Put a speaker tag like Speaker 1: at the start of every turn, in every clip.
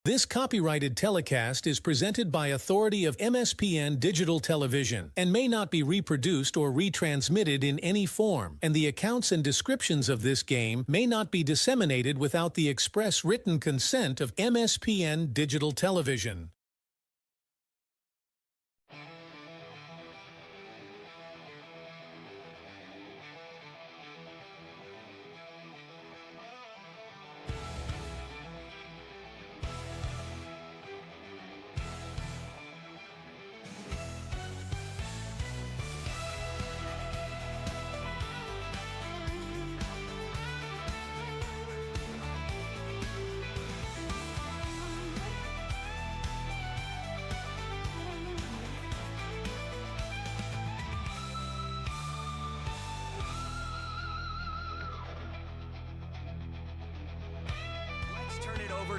Speaker 1: This copyrighted telecast is presented by authority of MSPN Digital Television and may not be reproduced or retransmitted in any form, and the accounts and descriptions of this game may not be disseminated without the express written consent of MSPN Digital Television.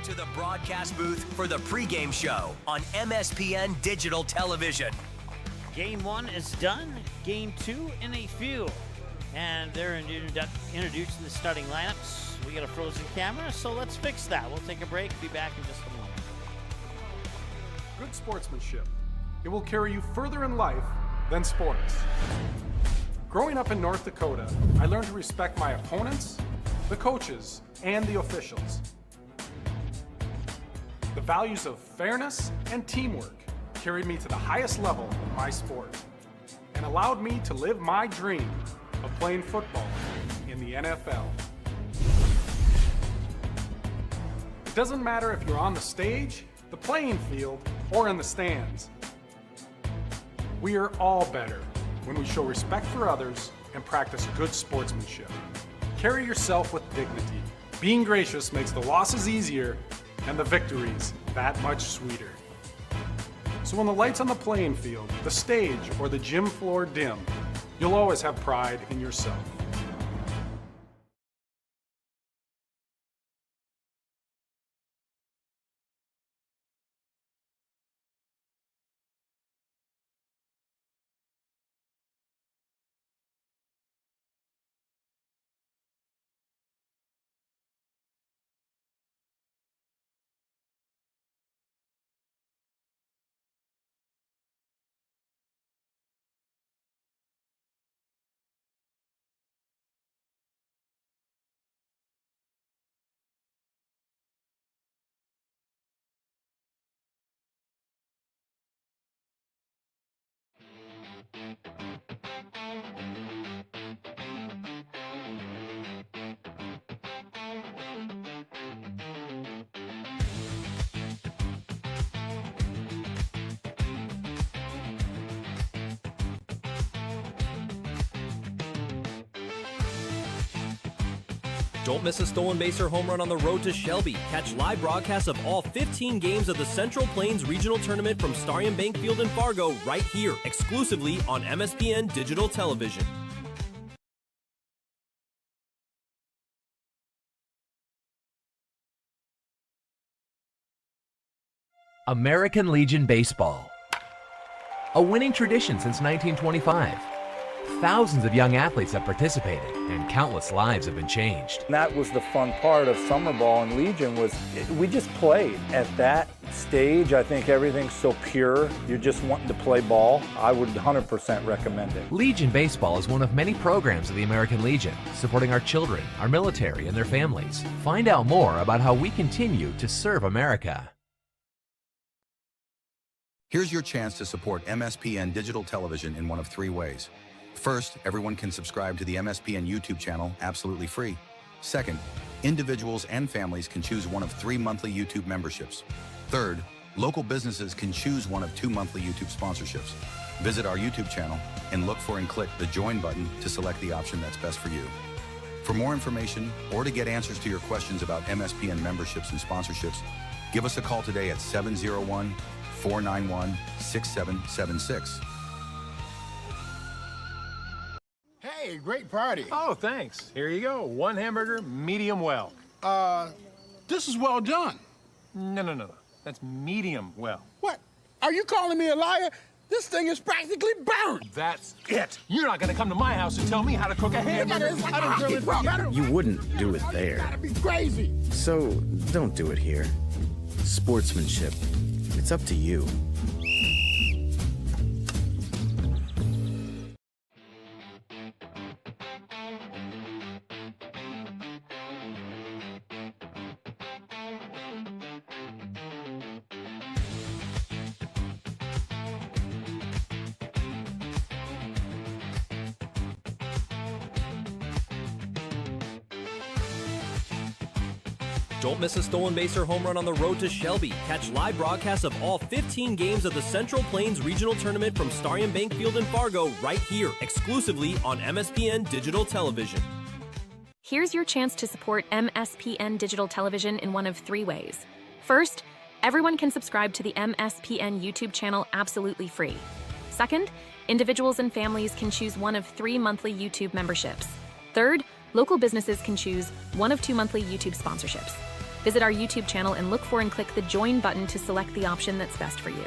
Speaker 2: To the broadcast booth for the pregame show on MSPN Digital Television.
Speaker 3: Game 1 is done. Game 2 in a few. And they're introducing the starting lineups. We got a frozen camera, so let's fix that. We'll take a break. Be back in just a moment.
Speaker 4: Good sportsmanship. It will carry you further in life than sports. Growing up in North Dakota, I learned to respect my opponents, the coaches, and the officials. The values of fairness and teamwork carried me to the highest level in my sport and allowed me to live my dream of playing football in the NFL. It doesn't matter if you're on the stage, the playing field, or in the stands. We are all better when we show respect for others and practice good sportsmanship. Carry yourself with dignity. Being gracious makes the losses easier and the victories that much sweeter. So when the lights on the playing field, the stage, or the gym floor dim, you'll always have pride in yourself.
Speaker 5: Don't miss a stolen base or home run on the road to Shelby. Catch live broadcasts of all 15 games of the Central Plains Regional Tournament from Starion Bank Field in Fargo right here, exclusively on MSPN Digital Television.
Speaker 6: American Legion Baseball. A winning tradition since 1925. Thousands of young athletes have participated, and countless lives have been changed.
Speaker 7: That was the fun part of summer ball and Legion was we just played. At that stage, I think everything's so pure. You're just wanting to play ball. I would 100% recommend it.
Speaker 6: Legion Baseball is one of many programs of the American Legion, supporting our children, our military, and their families. Find out more about how we continue to serve America.
Speaker 8: Here's your chance to support MSPN Digital Television in one of 3 ways. First, everyone can subscribe to the MSPN YouTube channel absolutely free. Second, individuals and families can choose one of 3 monthly YouTube memberships. Third, local businesses can choose one of 2 monthly YouTube sponsorships. Visit our YouTube channel and look for and click the Join button to select the option that's best for you. For more information or to get answers to your questions about MSPN memberships and sponsorships, give us a call today at 701-491-6776.
Speaker 9: Hey, great party.
Speaker 4: Oh, thanks. Here you go. 1 hamburger, medium well.
Speaker 9: This is well done.
Speaker 4: No. That's medium well.
Speaker 9: What? Are you calling me a liar? This thing is practically burned.
Speaker 4: That's it. You're not gonna come to my house and tell me how to cook a hamburger.
Speaker 10: You wouldn't do it there.
Speaker 9: You gotta be crazy.
Speaker 10: So don't do it here. Sportsmanship. It's up to you.
Speaker 5: Don't miss a stolen base or home run on the road to Shelby. Catch live broadcasts of all 15 games of the Central Plains Regional Tournament from Starion Bank Field in Fargo right here, exclusively on MSPN Digital Television.
Speaker 11: Here's your chance to support MSPN Digital Television in one of 3 ways. First, everyone can subscribe to the MSPN YouTube channel absolutely free. Second, individuals and families can choose one of 3 monthly YouTube memberships. Third, local businesses can choose one of 2 monthly YouTube sponsorships. Visit our YouTube channel and look for and click the Join button to select the option that's best for you.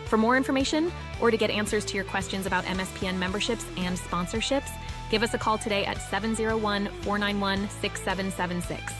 Speaker 11: For more information or to get answers to your questions about MSPN memberships and sponsorships, give us a call today at 701-491-6776.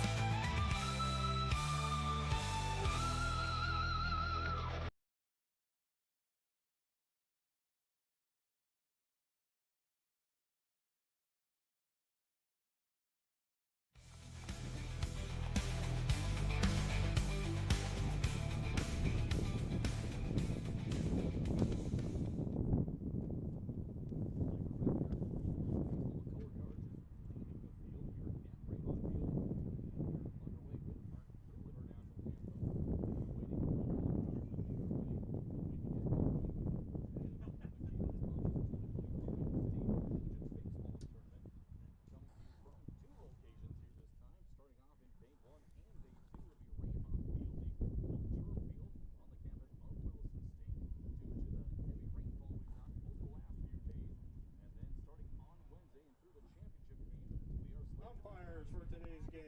Speaker 12: Umpires for today's game.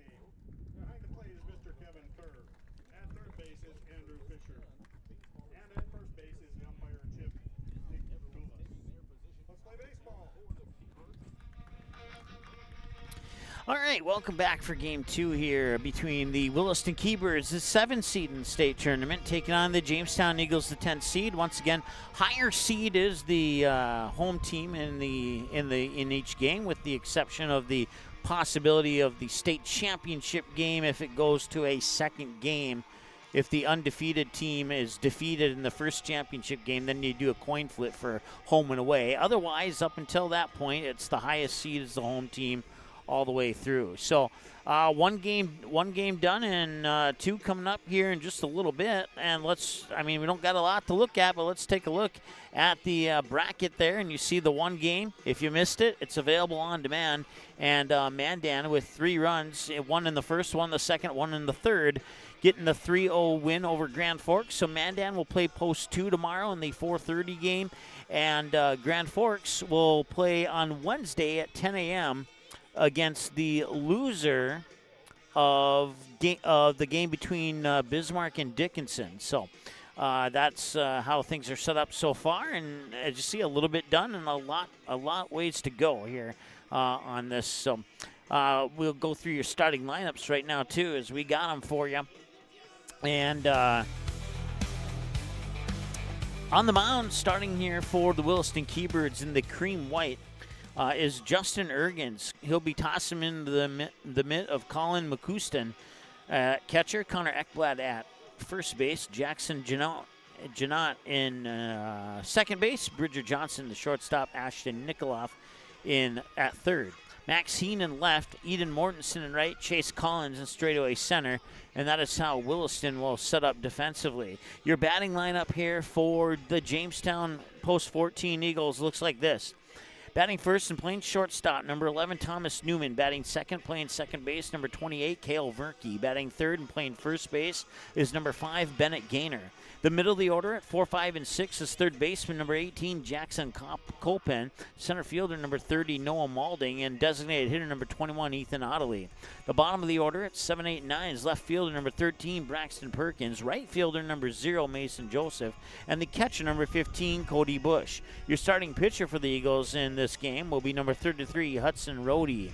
Speaker 12: Behind the plate is Mr. Kevin Kerr. At third base is Andrew Fisher. And at first base is the umpire Chip Nicholas. Let's play baseball.
Speaker 3: All right, welcome back for Game 2 here between the Williston Keybirds, the 7th seed in the state tournament, taking on the Jamestown Eagles, the 10th seed. Once again, higher seed is the home team in each game, with the exception of the possibility of the state championship game if it goes to a second game. If the undefeated team is defeated in the first championship game, then you do a coin flip for home and away. Otherwise, up until that point, it's the highest seed is the home team all the way through. So one game done, and 2 coming up here in just a little bit. And we don't got a lot to look at, but let's take a look at the bracket there, and you see the one game. If you missed it, it's available on demand. And Mandan with 3 runs, 1 in the first, 1 in the second, 1 in the third, getting the 3-0 win over Grand Forks. So Mandan will play post 2 tomorrow in the 4:30 game, and Grand Forks will play on Wednesday at 10 a.m. against the loser of the game between Bismarck and Dickinson. So that's how things are set up so far, and as you see, a little bit done and a lot ways to go here on this. So we'll go through your starting lineups right now too, as we got them for you. And on the mound, starting here for the Williston Keybirds in the cream white, is Justin Ergens. He'll be tossing into the mitt of Colin McCouston. Catcher, Connor Ekblad at first base. Jackson Janot in second base. Bridger Johnson, the shortstop. Ashton Nikoloff at third. Max Heenan left. Eden Mortensen in right. Chase Collins in straightaway center. And that is how Williston will set up defensively. Your batting lineup here for the Jamestown Post 14 Eagles looks like this. Batting first and playing shortstop, number 11, Thomas Newman. Batting second, playing second base, number 28, Cale Verke. Batting third and playing first base is number 5, Bennett Gaynor. The middle of the order at 4, 5, and 6 is third baseman, number 18, Jackson Colpen. Center fielder, number 30, Noah Malding. And designated hitter, number 21, Ethan Ottley. The bottom of the order at 7, 8, and 9 is left fielder, number 13, Braxton Perkins. Right fielder, number 0, Mason Joseph. And the catcher, number 15, Cody Bush. Your starting pitcher for the Eagles in this game will be number 33, Hudson Rohde.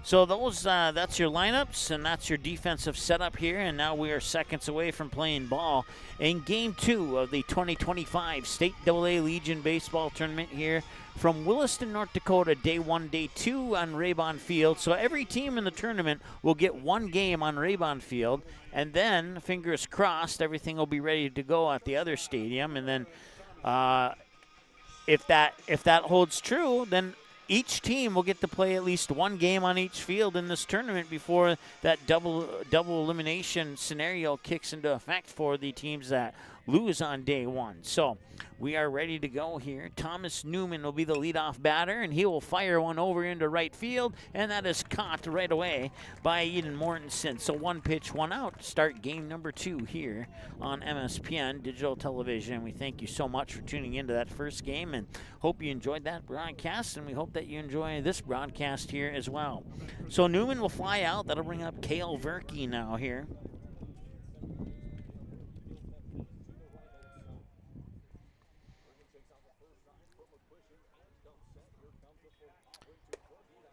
Speaker 3: So that's your lineups, and that's your defensive setup here. And now we are seconds away from playing ball in Game 2 of the 2025 State AA Legion Baseball Tournament here from Williston, North Dakota, Day 1, Day 2 on Raybon Field. So every team in the tournament will get one game on Raybon Field, and then, fingers crossed, everything will be ready to go at the other stadium. And then if that holds true, then each team will get to play at least one game on each field in this tournament before that double elimination scenario kicks into effect for the teams that lose on Day 1. So we are ready to go here. Thomas Newman will be the leadoff batter, and he will fire one over into right field, and that is caught right away by Eden Mortensen. So 1 pitch, 1 out. Start game number 2 here on MSPN Digital Television. We thank you so much for tuning into that first game, and hope you enjoyed that broadcast, and we hope that you enjoy this broadcast here as well. So Newman will fly out. That'll bring up Cale Verkey now here.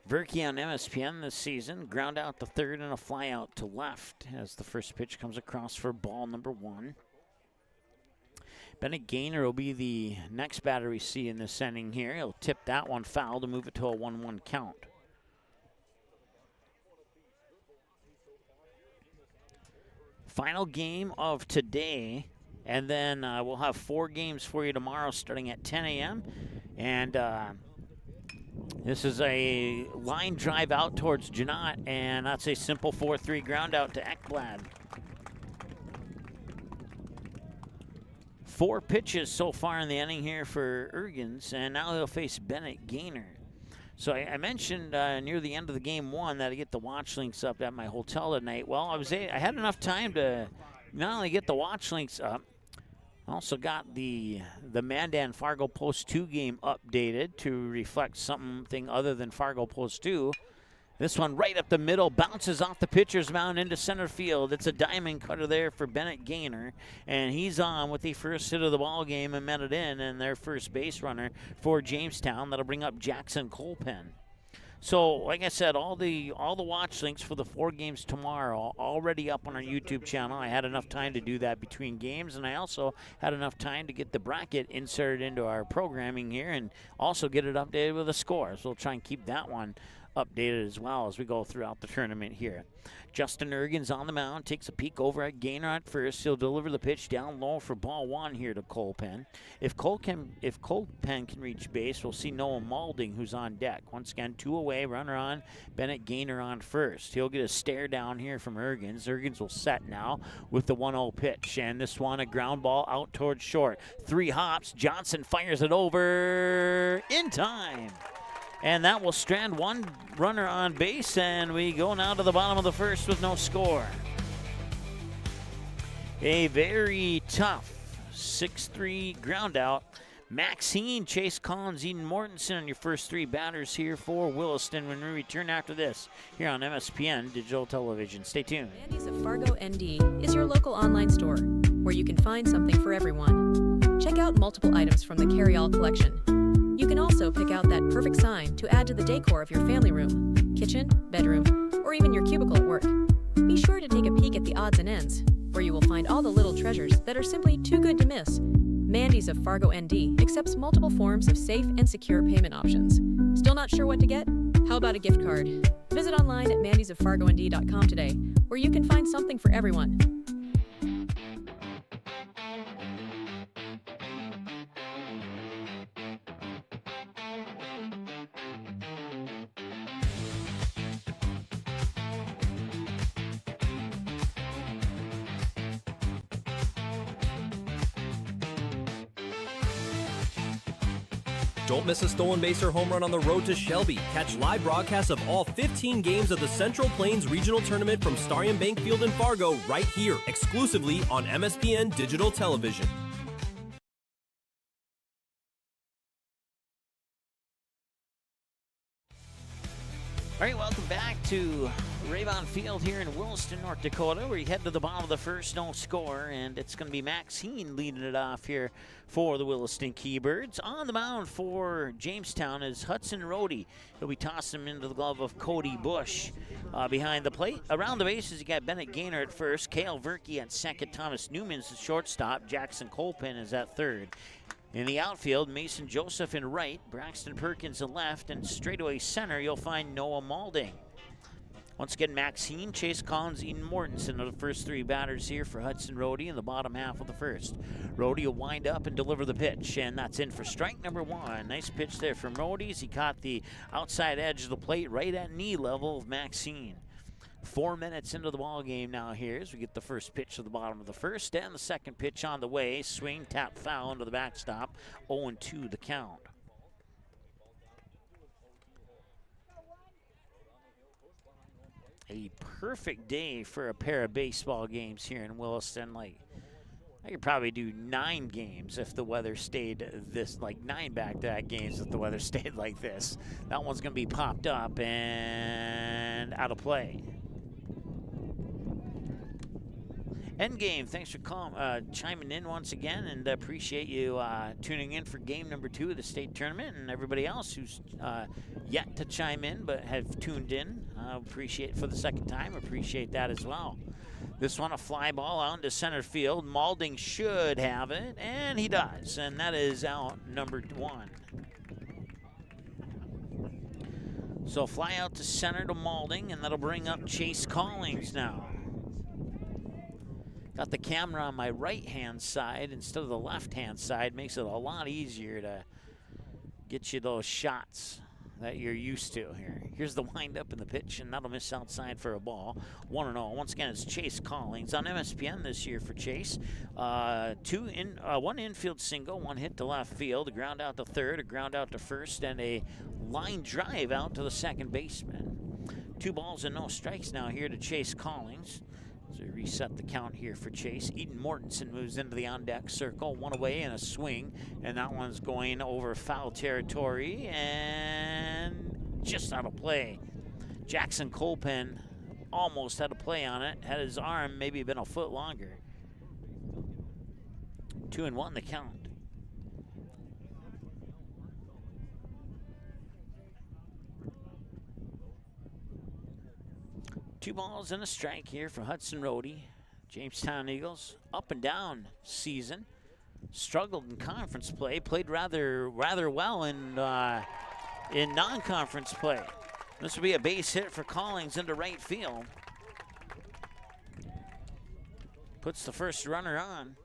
Speaker 3: Verkey on MSPN this season, ground out to third and a fly out to left as the first pitch comes across for ball number 1. Bennett Gaynor will be the next batter we see in this inning here. He'll tip that one foul to move it to a 1-1 count. Final game of today, and then we'll have 4 games for you tomorrow starting at 10 a.m. And this is a line drive out towards Janot, and that's a simple 4-3 ground out to Ekblad. 4 pitches so far in the inning here for Ergens, and now they'll face Bennett Gaynor. So I mentioned near the end of the game 1 that I get the watch links up at my hotel tonight. Well, I had enough time to not only get the watch links up, I also got the Mandan Fargo Post 2 game updated to reflect something other than Fargo Post 2. This one right up the middle, bounces off the pitcher's mound into center field. It's a diamond cutter there for Bennett Gaynor, and he's on with the first hit of the ball game and met it in, and their first base runner for Jamestown. That'll bring up Jackson Colpen. So, like I said, all the watch links for the 4 games tomorrow already up on our YouTube channel. I had enough time to do that between games, and I also had enough time to get the bracket inserted into our programming here and also get it updated with a score. So we'll try and keep that one updated as well as we go throughout the tournament here. Justin Ergens on the mound, takes a peek over at Gaynor at first. He'll deliver the pitch down low for ball 1 here to Colpen. If Colpen can reach base, we'll see Noah Maulding, who's on deck. Once again, 2 away, runner on, Bennett Gaynor on first. He'll get a stare down here from Ergens. Ergens will set now with the 1-0 pitch, and this one a ground ball out towards short. 3 hops, Johnson fires it over in time. And that will strand 1 runner on base, and we go now to the bottom of the first with no score. A very tough 6-3 ground out. Maxine, Chase Collins, Eden Mortensen on your first 3 batters here for Williston when we return after this here on MSPN Digital Television. Stay tuned.
Speaker 13: Mandy's of Fargo ND is your local online store where you can find something for everyone. Check out multiple items from the carry-all collection. You can also pick out that perfect sign to add to the decor of your family room, kitchen, bedroom, or even your cubicle at work. Be sure to take a peek at the odds and ends, where you will find all the little treasures that are simply too good to miss. Mandy's of Fargo ND accepts multiple forms of safe and secure payment options. Still not sure what to get? How about a gift card? Visit online at mandysoffargond.com today, where you can find something for everyone.
Speaker 5: Don't miss a stolen base or home run on the road to Shelby. Catch live broadcasts of all 15 games of the Central Plains Regional Tournament from Starion Bank Field in Fargo right here, exclusively on MSPN Digital Television.
Speaker 3: All right, welcome back to Rayvon Field here in Williston, North Dakota. We head to the bottom of the first, no score, and it's going to be Max Heen leading it off here for the Williston Keybirds. On the mound for Jamestown is Hudson Rohde. He'll be tossing him into the glove of Cody Bush behind the plate. Around the bases, you got Bennett Gaynor at first, Cale Verkey at second, Thomas Newman's the shortstop, Jackson Colpin is at third. In the outfield, Mason Joseph in right, Braxton Perkins in left, and straightaway center, you'll find Noah Malding. Once again, Max Heen, Chase Collins, Eden Mortensen are the first three batters here for Hudson Rohde in the bottom half of the first. Rohde will wind up and deliver the pitch, and that's in for strike number one. Nice pitch there from Rohde as he caught the outside edge of the plate right at knee level of Max Heen. 4 minutes into the ball game now here as we get the first pitch to the bottom of the first, and the second pitch on the way. Swing, tap, foul into the backstop. 0-2 the count. A perfect day for a pair of baseball games here in Williston. Like, I could probably do 9 games if the weather stayed this, like 9 back-to-back games if the weather stayed like this. That one's going to be popped up and out of play. Endgame, thanks for chiming in once again, and appreciate you tuning in for game number 2 of the state tournament, and everybody else who's yet to chime in but have tuned in. Appreciate it for the second time. Appreciate that as well. This one, a fly ball out into center field. Malding should have it, and he does, and that is out number 1. So fly out to center to Malding, and that'll bring up Chase Collins now. Got the camera on my right-hand side instead of the left-hand side. Makes it a lot easier to get you those shots that you're used to here. Here's the windup and the pitch, and that'll miss outside for a ball. 1-0. Once again, it's Chase Collins on MSPN this year for Chase. One infield single, 1 hit to left field, a ground out to third, a ground out to first, and a line drive out to the second baseman. 2 balls and no strikes now here to Chase Collins. So we reset the count here for Chase. Eden Mortensen moves into the on-deck circle. 1 away and a swing. And that one's going over foul territory and just out of play. Jackson Colpin almost had a play on it. Had his arm maybe been a foot longer. 2-1 the count. Two balls and a strike here for Hudson Rohde. Jamestown Eagles, up and down season. Struggled in conference play, played rather well in non-conference play. This will be a base hit for Collins into right field. Puts the first runner on.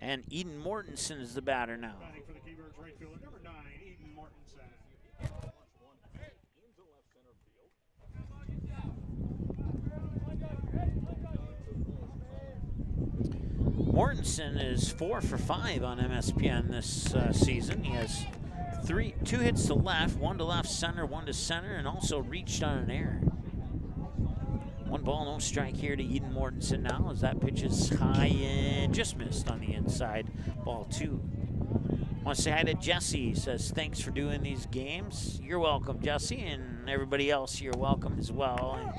Speaker 3: And Eden Mortensen is the batter now.
Speaker 12: Batting for the Keybirds right fielder, number 9, Eden Mortensen.
Speaker 3: Mortensen is 4 for 5 on MSPN this season. He has 2 hits to left, 1 to left center, 1 to center, and also reached on an error. 1 ball, no strike here to Eden Mortensen now as that pitch is high and just missed on the inside. Ball 2. Want to say hi to Jesse. Says thanks for doing these games. You're welcome, Jesse, and everybody else, you're welcome as well. And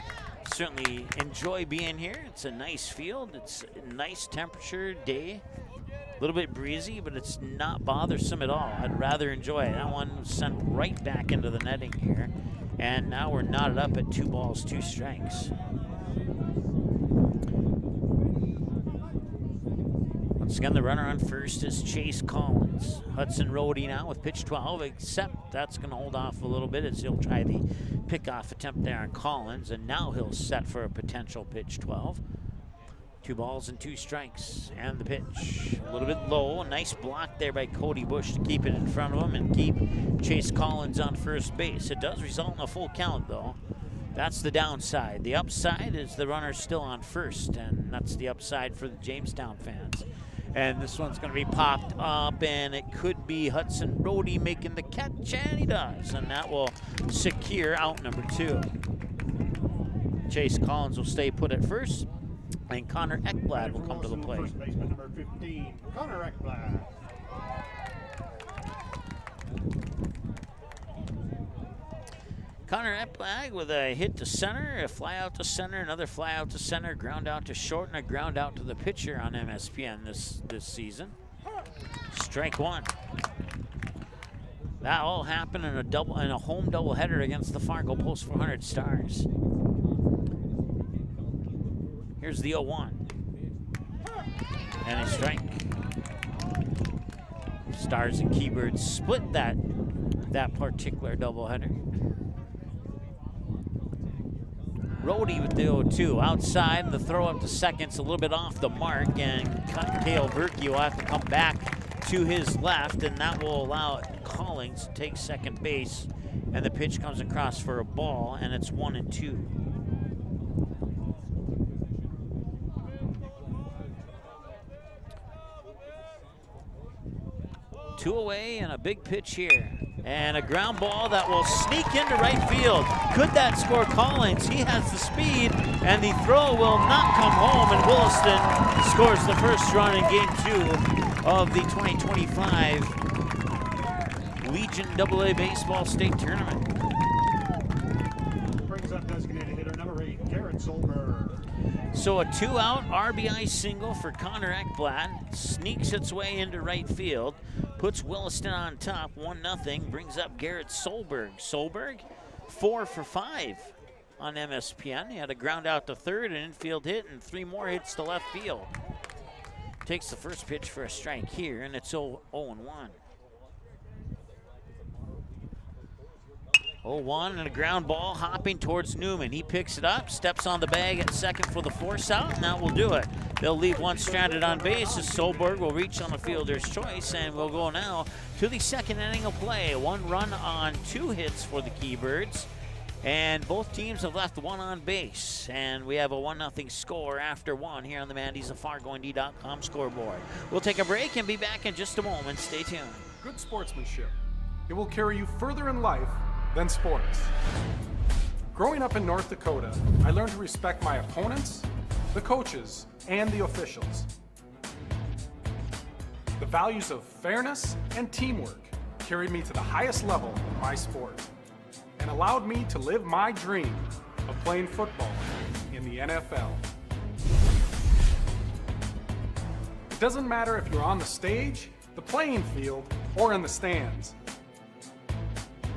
Speaker 3: certainly enjoy being here. It's a nice field. It's a nice temperature day. A little bit breezy, but it's not bothersome at all. I'd rather enjoy it. That one was sent right back into the netting here. And now we're knotted up at 2 balls, 2 strikes. Once again, the runner on first is Chase Collins. Hudson Rohde now with pitch 12, except that's going to hold off a little bit as he'll try the pickoff attempt there on Collins, and now he'll set for a potential pitch 12. 2 balls and 2 strikes, and the pitch a little bit low. A nice block there by Cody Bush to keep it in front of him and keep Chase Collins on first base. It does result in a full count, though. That's the downside. The upside is the runner's still on first, and that's the upside for the Jamestown fans. And this one's going to be popped up, and it could be Hudson Rohde making the catch, and he does. And that will secure out number 2. Chase Collins will stay put at first, and Connor Ekblad will come to the plate.
Speaker 12: First baseman, number 15, Connor Ekblad.
Speaker 3: Connor Eplag with a hit to center, a fly out to center, another fly out to center, ground out to short, and a ground out to the pitcher on MSPN this season. Strike one. That all happened in a home doubleheader against the Fargo Post 400 Stars. Here's the 0-1. And a strike. Stars and Keybirds split that particular doubleheader. Rhodey with the 0-2. Outside, the throw up to second's a little bit off the mark, and Kale Berkey will have to come back to his left, and that will allow Collins to take second base, and the pitch comes across for a ball, and it's 1-2. Two away and a big pitch here. And a ground ball that will sneak into right field. Could that score Collins? He has the speed, and the throw will not come home, and Williston scores the first run in Game 2 of the 2025 Legion AA Baseball State Tournament.
Speaker 12: Brings up designated hitter number 8, Garrett Solberg.
Speaker 3: So a 2-out RBI single for Connor Ekblad. Sneaks its way into right field. Puts Williston on top, 1-0. Brings up Garrett Solberg. Solberg, 4 for 5 on MSPN. He had a ground out to third, an infield hit, and 3 more hits to left field. Takes the first pitch for a strike here, and it's 0-1. 0-1 and a ground ball hopping towards Newman. He picks it up, steps on the bag at second for the force out, and that will do it. They'll leave one stranded on base as Solberg will reach on the fielder's choice, and we'll go now to the second inning of play. 1 run on 2 hits for the Keybirds, and both teams have left 1 on base, and we have a 1-0 score after 1 here on the Mandy's of FargoND.com scoreboard. We'll take a break and be back in just a moment. Stay tuned.
Speaker 4: Good sportsmanship. It will carry you further in life than sports. Growing up in North Dakota, I learned to respect my opponents, the coaches, and the officials. The values of fairness and teamwork carried me to the highest level of my sport and allowed me to live my dream of playing football in the NFL. It doesn't matter if you're on the stage, the playing field, or in the stands.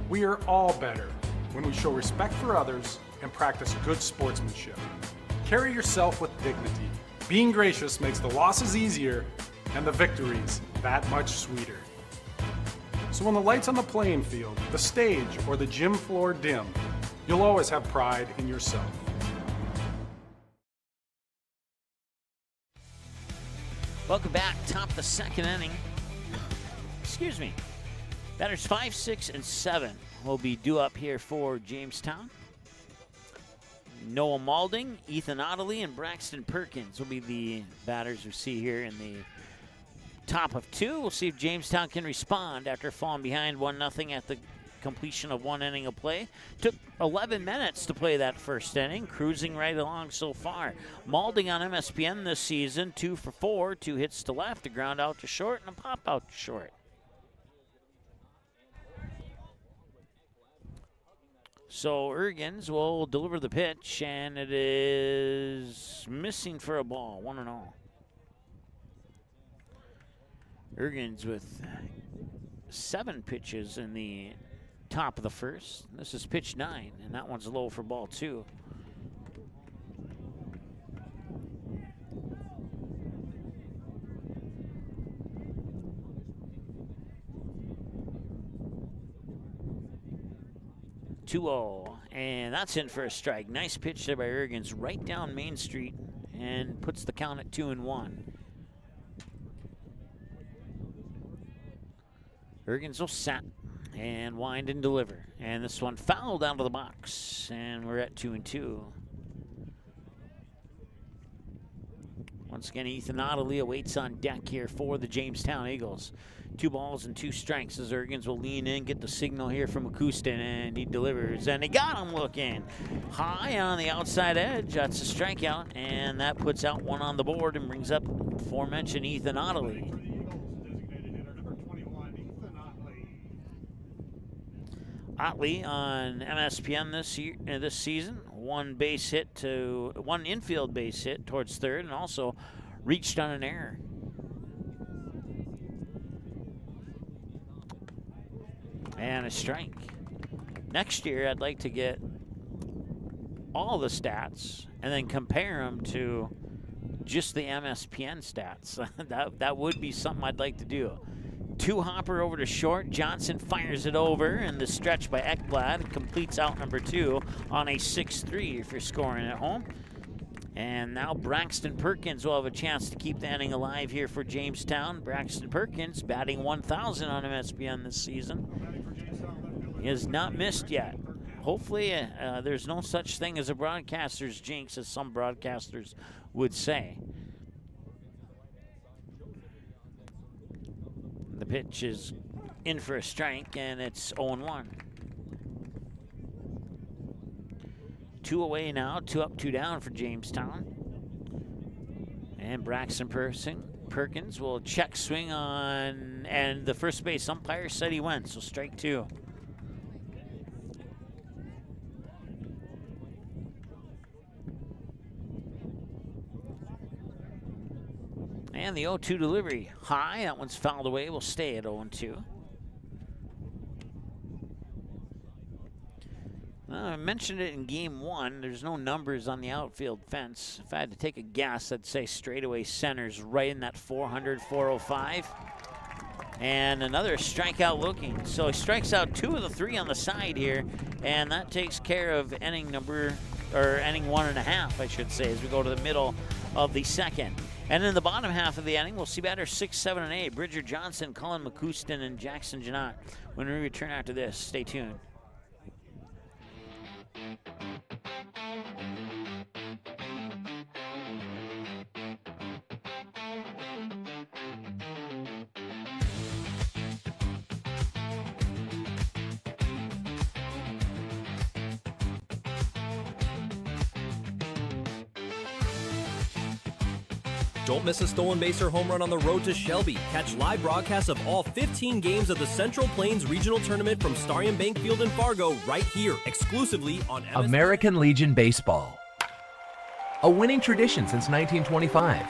Speaker 4: We are all better when we show respect for others and practice good sportsmanship. Carry yourself with dignity. Being gracious makes the losses easier and the victories that much sweeter. So when the lights on the playing field, the stage, or the gym floor dim, you'll always have pride in yourself.
Speaker 3: Welcome back. Top the second inning. Excuse me. Batters 5, 6, and 7 will be due up here for Jamestown. Noah Malding, Ethan Ottley, and Braxton Perkins will be the batters we see here in the top of 2. We'll see if Jamestown can respond after falling behind 1-0 at the completion of 1 inning of play. Took 11 minutes to play that first inning, cruising right along so far. Malding on MSPN this season, 2 for 4, 2 hits to left, a ground out to short, and a pop out to short. So Ergens will deliver the pitch, and it is missing for a ball, 1-0. Ergens with 7 pitches in the top of the first. This is pitch 9, and that one's low for ball 2. And that's in for a strike. Nice pitch there by Ergens right down Main Street and puts the count at 2-1. Ergens will set and wind and deliver. And this one fouled out of the box, and we're at 2-2. Once again, Ethan Ottley awaits on deck here for the Jamestown Eagles. 2 balls and 2 strikes as Ergens will lean in, get the signal here from Akustin, and he delivers. And he got him looking high on the outside edge. That's a strikeout, and that puts out 1 on the board and brings up aforementioned Ethan Ottley. Otley on MSPN this season. One infield base hit towards third, and also reached on an error. And a strike. Next year, I'd like to get all the stats and then compare them to just the MSPN stats. that would be something I'd like to do. 2-hopper over to short. Johnson fires it over, and the stretch by Ekblad completes out number 2 on a 6-3 if you're scoring at home. And now Braxton Perkins will have a chance to keep the inning alive here for Jamestown. Braxton Perkins batting 1,000 on MSPN this season. He has not missed yet. Hopefully, there's no such thing as a broadcaster's jinx, as some broadcasters would say. The pitch is in for a strike, and it's 0-1. 2 away now, 2 up, 2 down for Jamestown. And Braxton Perkins will check swing on, and the first base umpire said he went, so strike 2. And the 0-2 delivery high. That one's fouled away. We'll stay at 0-2. I mentioned it in game 1. There's no numbers on the outfield fence. If I had to take a guess, I'd say straightaway center's right in that 400, 405. And another strikeout looking. So he strikes out 2 of the 3 on the side here, and that takes care of inning 1.5, I should say, as we go to the middle of the second. And in the bottom half of the inning, we'll see batters 6, 7, and 8. Bridger Johnson, Cullen McCouston, and Jackson Janot. When we return after this, stay tuned.
Speaker 5: Don't miss a stolen base or home run on the road to Shelby. Catch live broadcasts of all 15 games of the Central Plains Regional Tournament from Starion Bank Field in Fargo right here, exclusively on
Speaker 6: American Legion Baseball. A winning tradition since 1925.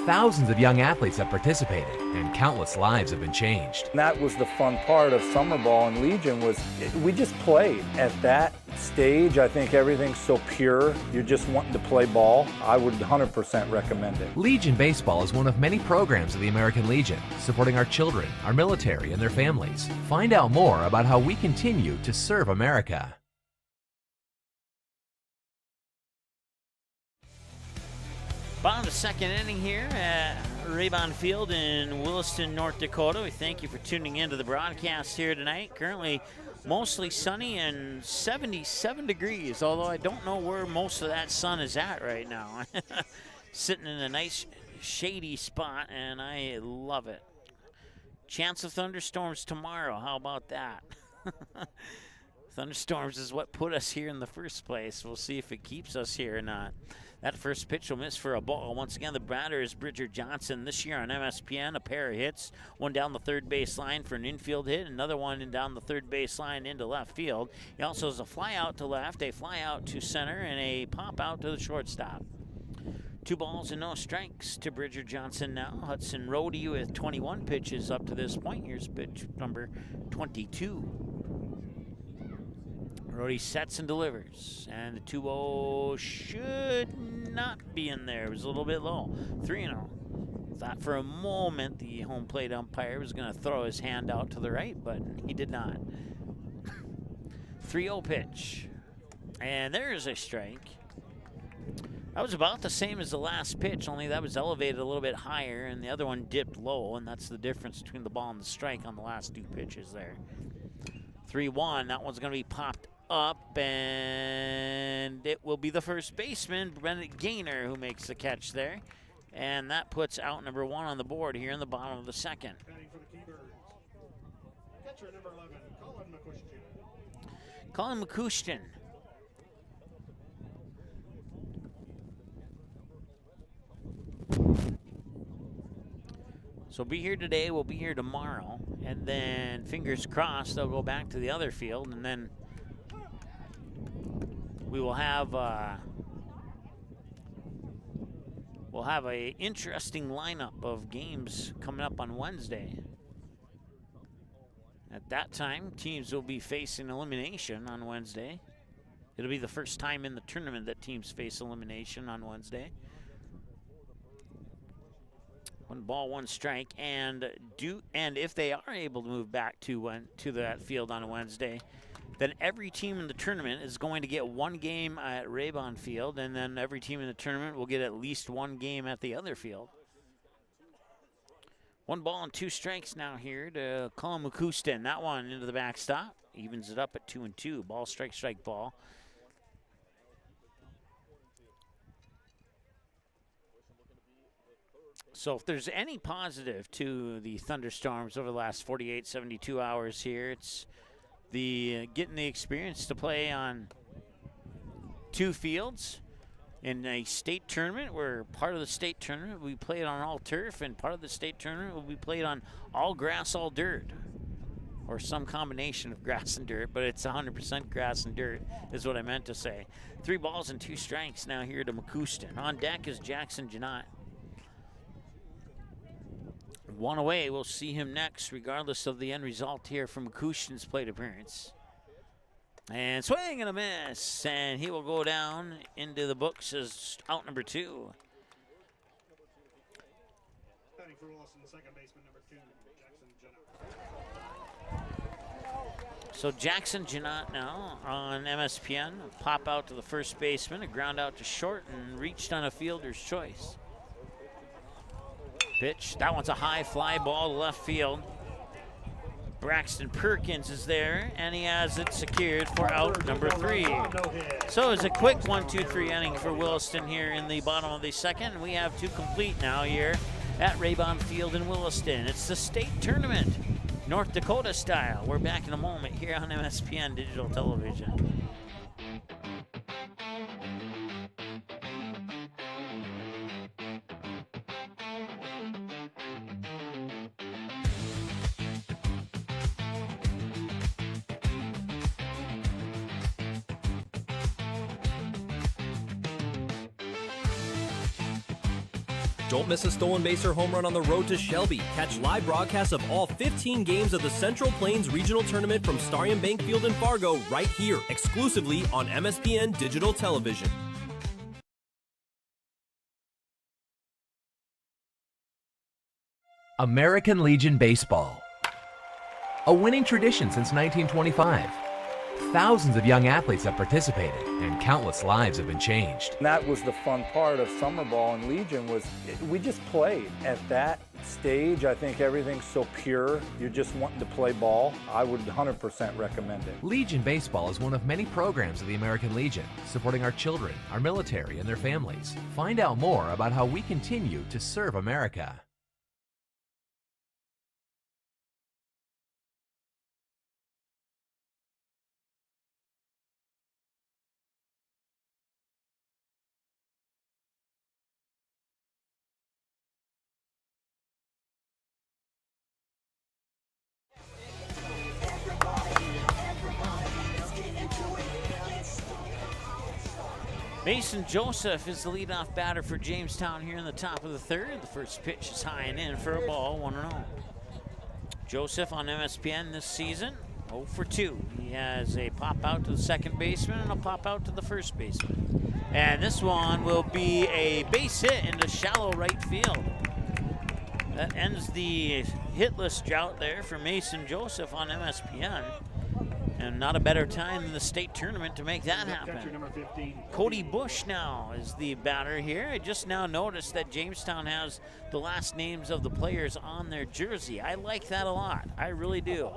Speaker 6: Thousands of young athletes have participated, and countless lives have been changed.
Speaker 7: And that was the fun part of summer ball and Legion was we just played. At that stage, I think everything's so pure. You're just wanting to play ball. I would 100% recommend it.
Speaker 6: Legion Baseball is one of many programs of the American Legion, supporting our children, our military, and their families. Find out more about how we continue to serve America.
Speaker 3: Bottom of the second inning here at Raybon Field in Williston, North Dakota. We thank you for tuning in to the broadcast here tonight. Currently mostly sunny and 77 degrees, although I don't know where most of that sun is at right now. Sitting in a nice shady spot, and I love it. Chance of thunderstorms tomorrow. How about that? Thunderstorms is what put us here in the first place. We'll see if it keeps us here or not. That first pitch will miss for a ball. Once again, the batter is Bridger Johnson. This year on MSPN, a pair of hits. One down the third base line for an infield hit. Another one down the third base line into left field. He also has a fly out to left, a fly out to center, and a pop out to the shortstop. 2 balls and no strikes to Bridger Johnson now. Hudson Rohde with 21 pitches up to this point. Here's pitch number 22. Rohde sets and delivers, and the 2-0 should not be in there. It was a little bit low. 3-0. Thought for a moment the home plate umpire was going to throw his hand out to the right, but he did not. 3-0 pitch, and there's a strike. That was about the same as the last pitch, only that was elevated a little bit higher, and the other one dipped low, and that's the difference between the ball and the strike on the last 2 pitches there. 3-1. That one's going to be popped up, and it will be the first baseman, Bennett Gaynor, who makes the catch there. And that puts out number 1 on the board here in the bottom of the second.
Speaker 12: Catcher number 11,
Speaker 3: Colin McCushton. So be here today, we'll be here tomorrow, and then fingers crossed they'll go back to the other field, and then we will have we'll have a interesting lineup of games coming up on Wednesday. At that time, teams will be facing elimination on Wednesday. It'll be the first time in the tournament that teams face elimination on Wednesday. 1 ball, 1 strike, and if they are able to move back to that field on a Wednesday, then every team in the tournament is going to get 1 game at Raybon Field, and then every team in the tournament will get at least 1 game at the other field. 1 ball and 2 strikes now here to Colin McCouston. That one into the backstop, evens it up at 2-2. Ball, strike, strike, ball. So if there's any positive to the Thunderstorms over the last 48, 72 hours here, it's the getting the experience to play on 2 fields in a state tournament, where part of the state tournament will be played on all turf and part of the state tournament will be played on all grass, all dirt, or some combination of grass and dirt, but it's 100% grass and dirt is what I meant to say. 3 balls and 2 strikes now here to McCouston. On deck is Jackson Janot. 1 away. We'll see him next, regardless of the end result here from McCouston's plate appearance. And swing and a miss, and he will go down into the books as out number 2.
Speaker 12: Batting for Williston, second baseman, number 2, Jackson Janot.
Speaker 3: So Jackson Janot now on MSPN. A pop out to the first baseman, a ground out to short, and reached on a fielder's choice. Pitch. That one's a high fly ball to left field. Braxton Perkins is there, and he has it secured for out number 3. So it's a quick 1-2-3 inning for Williston here in the bottom of the second. We have 2 complete now here at Raybon Field in Williston. It's the state tournament, North Dakota style. We're back in a moment here on MSPN Digital Television.
Speaker 5: Don't miss a stolen base or home run on the road to Shelby. Catch live broadcasts of all 15 games of the Central Plains Regional Tournament from Starion Bank Field in Fargo right here, exclusively on MSPN Digital Television.
Speaker 6: American Legion Baseball. A winning tradition since 1925. Thousands of young athletes have participated, and countless lives have been changed.
Speaker 7: And that was the fun part of summer ball in Legion was we just played. At that stage, I think everything's so pure. You're just wanting to play ball. I would 100% recommend it.
Speaker 6: Legion Baseball is one of many programs of the American Legion, supporting our children, our military, and their families. Find out more about how we continue to serve America.
Speaker 3: Mason Joseph is the leadoff batter for Jamestown here in the top of the 3rd. The first pitch is high and in for a ball, 1-0. Joseph on MSPN this season, 0 for 2. He has a pop out to the second baseman and a pop out to the first baseman. And this one will be a base hit into shallow right field. That ends the hitless drought there for Mason Joseph on MSPN. And not a better time than the state tournament to make that happen. Cody Bush now is the batter here. I just now noticed that Jamestown has the last names of the players on their jersey. I like that a lot. I really do.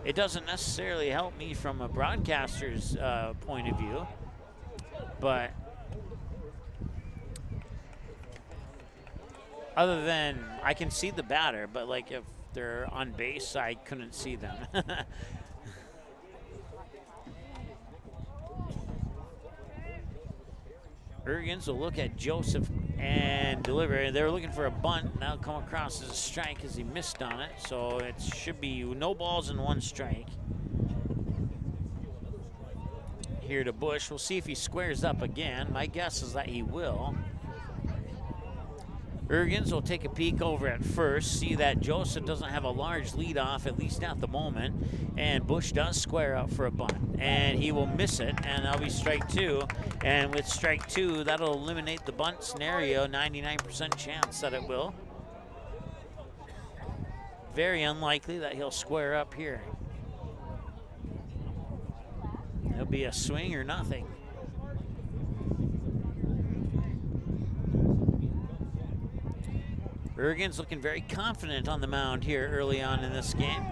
Speaker 3: It doesn't necessarily help me from a broadcaster's point of view, but other than I can see the batter, but like if they're on base, I couldn't see them. Ergens will look at Joseph and deliver. They were looking for a bunt. Now come across as a strike as he missed on it. So it should be no balls and 1 strike. Here to Bush. We'll see if he squares up again. My guess is that he will. Ergens will take a peek over at first, see that Joseph doesn't have a large lead off, at least at the moment, and Bush does square up for a bunt, and he will miss it, and that'll be strike 2, and with strike 2, that'll eliminate the bunt scenario, 99% chance that it will. Very unlikely that he'll square up here. It'll be a swing or nothing. Ergens looking very confident on the mound here early on in this game.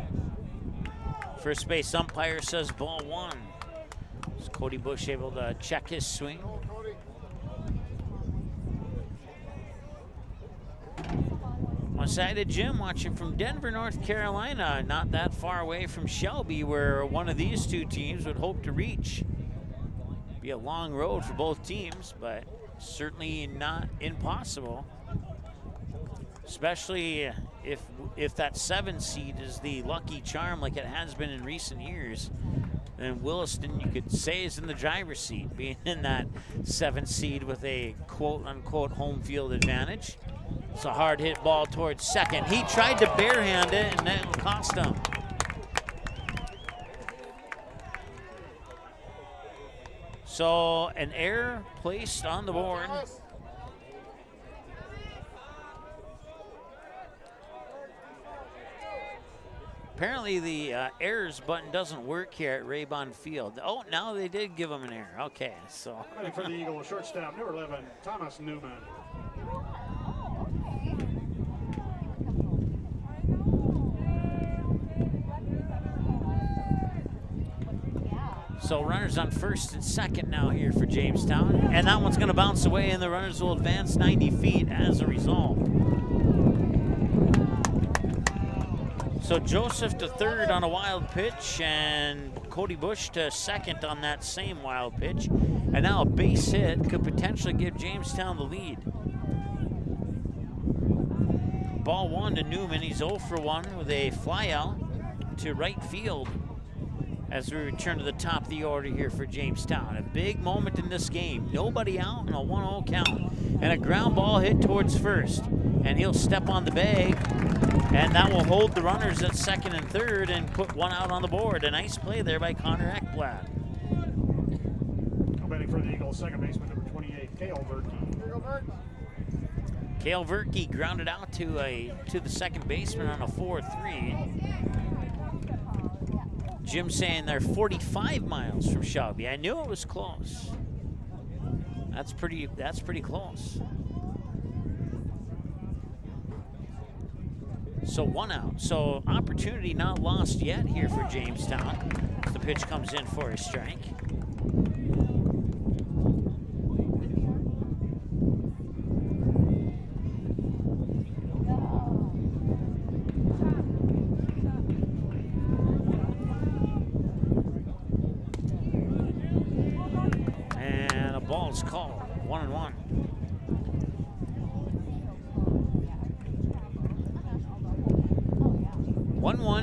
Speaker 3: First base umpire says ball 1. Is Cody Bush able to check his swing? One side of Jim watching from Denver, North Carolina, not that far away from Shelby, where one of these two teams would hope to reach. Be a long road for both teams, but certainly not impossible. Especially if that 7 seed is the lucky charm like it has been in recent years, then Williston, you could say, is in the driver's seat, being in that 7 seed with a quote-unquote home field advantage. It's a hard hit ball towards second. He tried to barehand it, and that cost him. So an error placed on the board. Apparently the errors button doesn't work here at Raybon Field. Oh, now they did give him an error. Okay, so.
Speaker 12: Ready for the Eagle, shortstop, number 11, Thomas Newman.
Speaker 3: So runners on first and second now here for Jamestown. And that one's gonna bounce away and the runners will advance 90 feet as a result. So Joseph to third on a wild pitch and Cody Bush to second on that same wild pitch. And now a base hit could potentially give Jamestown the lead. Ball 1 to Newman. He's 0 for 1 with a fly out to right field as we return to the top of the order here for Jamestown. A big moment in this game. Nobody out and a 1-0 count. And a ground ball hit towards first. And he'll step on the bag. And that will hold the runners at second and third and put 1 out on the board. A nice play there by Connor Ekblad.
Speaker 12: Batting for the Eagles, second baseman, number 28, Cale Verkey.
Speaker 3: Cale Verkey grounded out to the second baseman on a 4-3. Jim saying they're 45 miles from Shelby. I knew it was close. That's pretty close. So 1 out. So opportunity not lost yet here for Jamestown. The pitch comes in for a strike. And a ball's called. 1-1.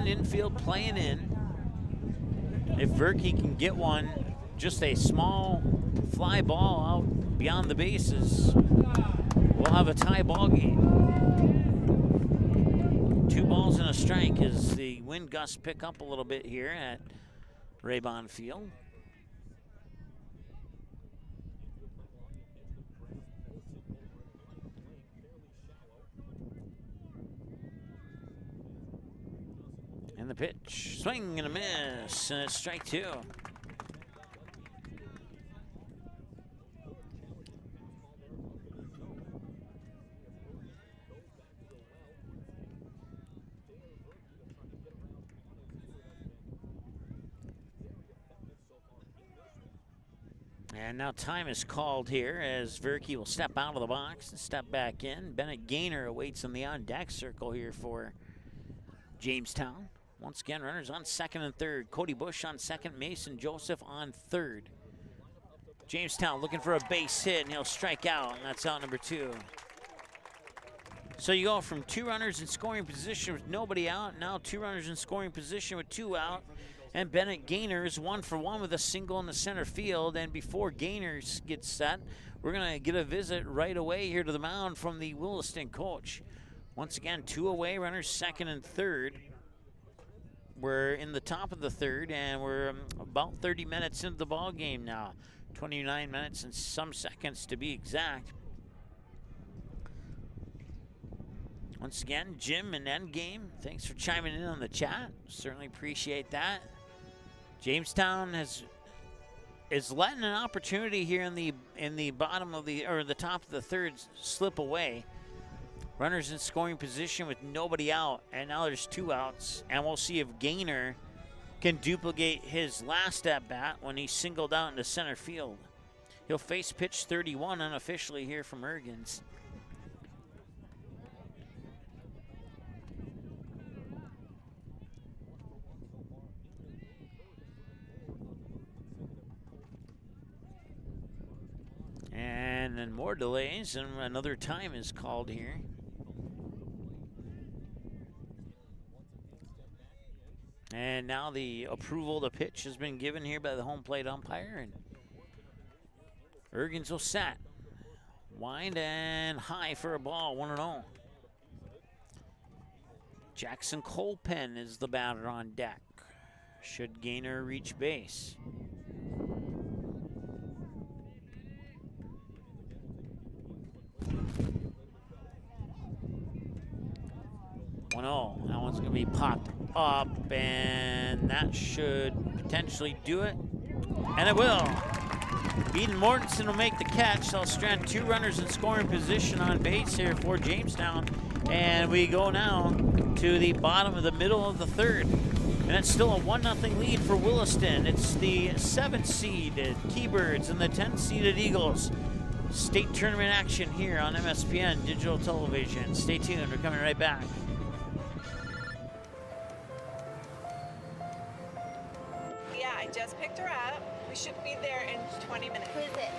Speaker 3: Infield playing in. If Verkey can get one, just a small fly ball out beyond the bases, we'll have a tie ball game. 2 balls and a strike as the wind gusts pick up a little bit here at Raybon Field. And the pitch, swing and a miss, and it's strike 2. And now time is called here as Verkey will step out of the box and step back in. Bennett Gaynor awaits on the on-deck circle here for Jamestown. Once again, runners on second and third. Cody Bush on second, Mason Joseph on third. Jamestown looking for a base hit, and he'll strike out, and that's out number 2. So you go from 2 runners in scoring position with nobody out, now 2 runners in scoring position with 2 out, and Bennett Gainers 1 for 1 with a single in the center field. And before Gainers gets set, we're going to get a visit right away here to the mound from the Williston coach. Once again, 2 away runners, second and third. We're in the top of the third, and we're about 30 minutes into the ball game now. 29 minutes and some seconds to be exact. Once again, Jim and Endgame, thanks for chiming in on the chat. Certainly appreciate that. Jamestown is letting an opportunity here in the bottom of the top of the third slip away. Runners in scoring position with nobody out, and now there's 2 outs, and we'll see if Gainer can duplicate his last at bat when he singled out into center field. He'll face pitch 31 unofficially here from Ergens. And then more delays, and another time is called here. And now the approval to pitch has been given here by the home plate umpire, and Ergens will set. Wind and high for a ball, 1-0. Jackson Colpen is the batter on deck. Should Gainer reach base. That one's going to be popped up, and that should potentially do it. And it will. Eden Mortensen will make the catch. They'll strand 2 runners in scoring position on base here for Jamestown. And we go now to the bottom of the middle of the third. And it's still a 1-0 lead for Williston. It's the 7th-seeded Keybirds and the 10th-seeded Eagles. State tournament action here on MSPN Digital Television. Stay tuned. We're coming right back.
Speaker 14: Yeah, I just picked her up. We should be there in 20 minutes.
Speaker 15: Who is it?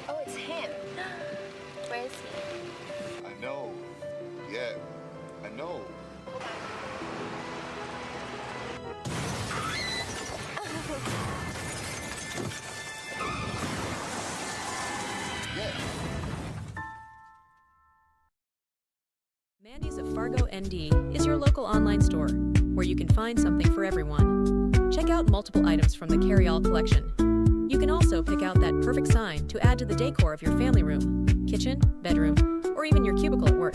Speaker 15: Oh, it's him. Where is he?
Speaker 16: I know. Yeah, I know.
Speaker 13: Mandy's of Fargo, ND is your local online store where you can find something for everyone. Check out multiple items from the carry-all collection. You can also pick out that perfect sign to add to the decor of your family room, kitchen, bedroom, or even your cubicle at work.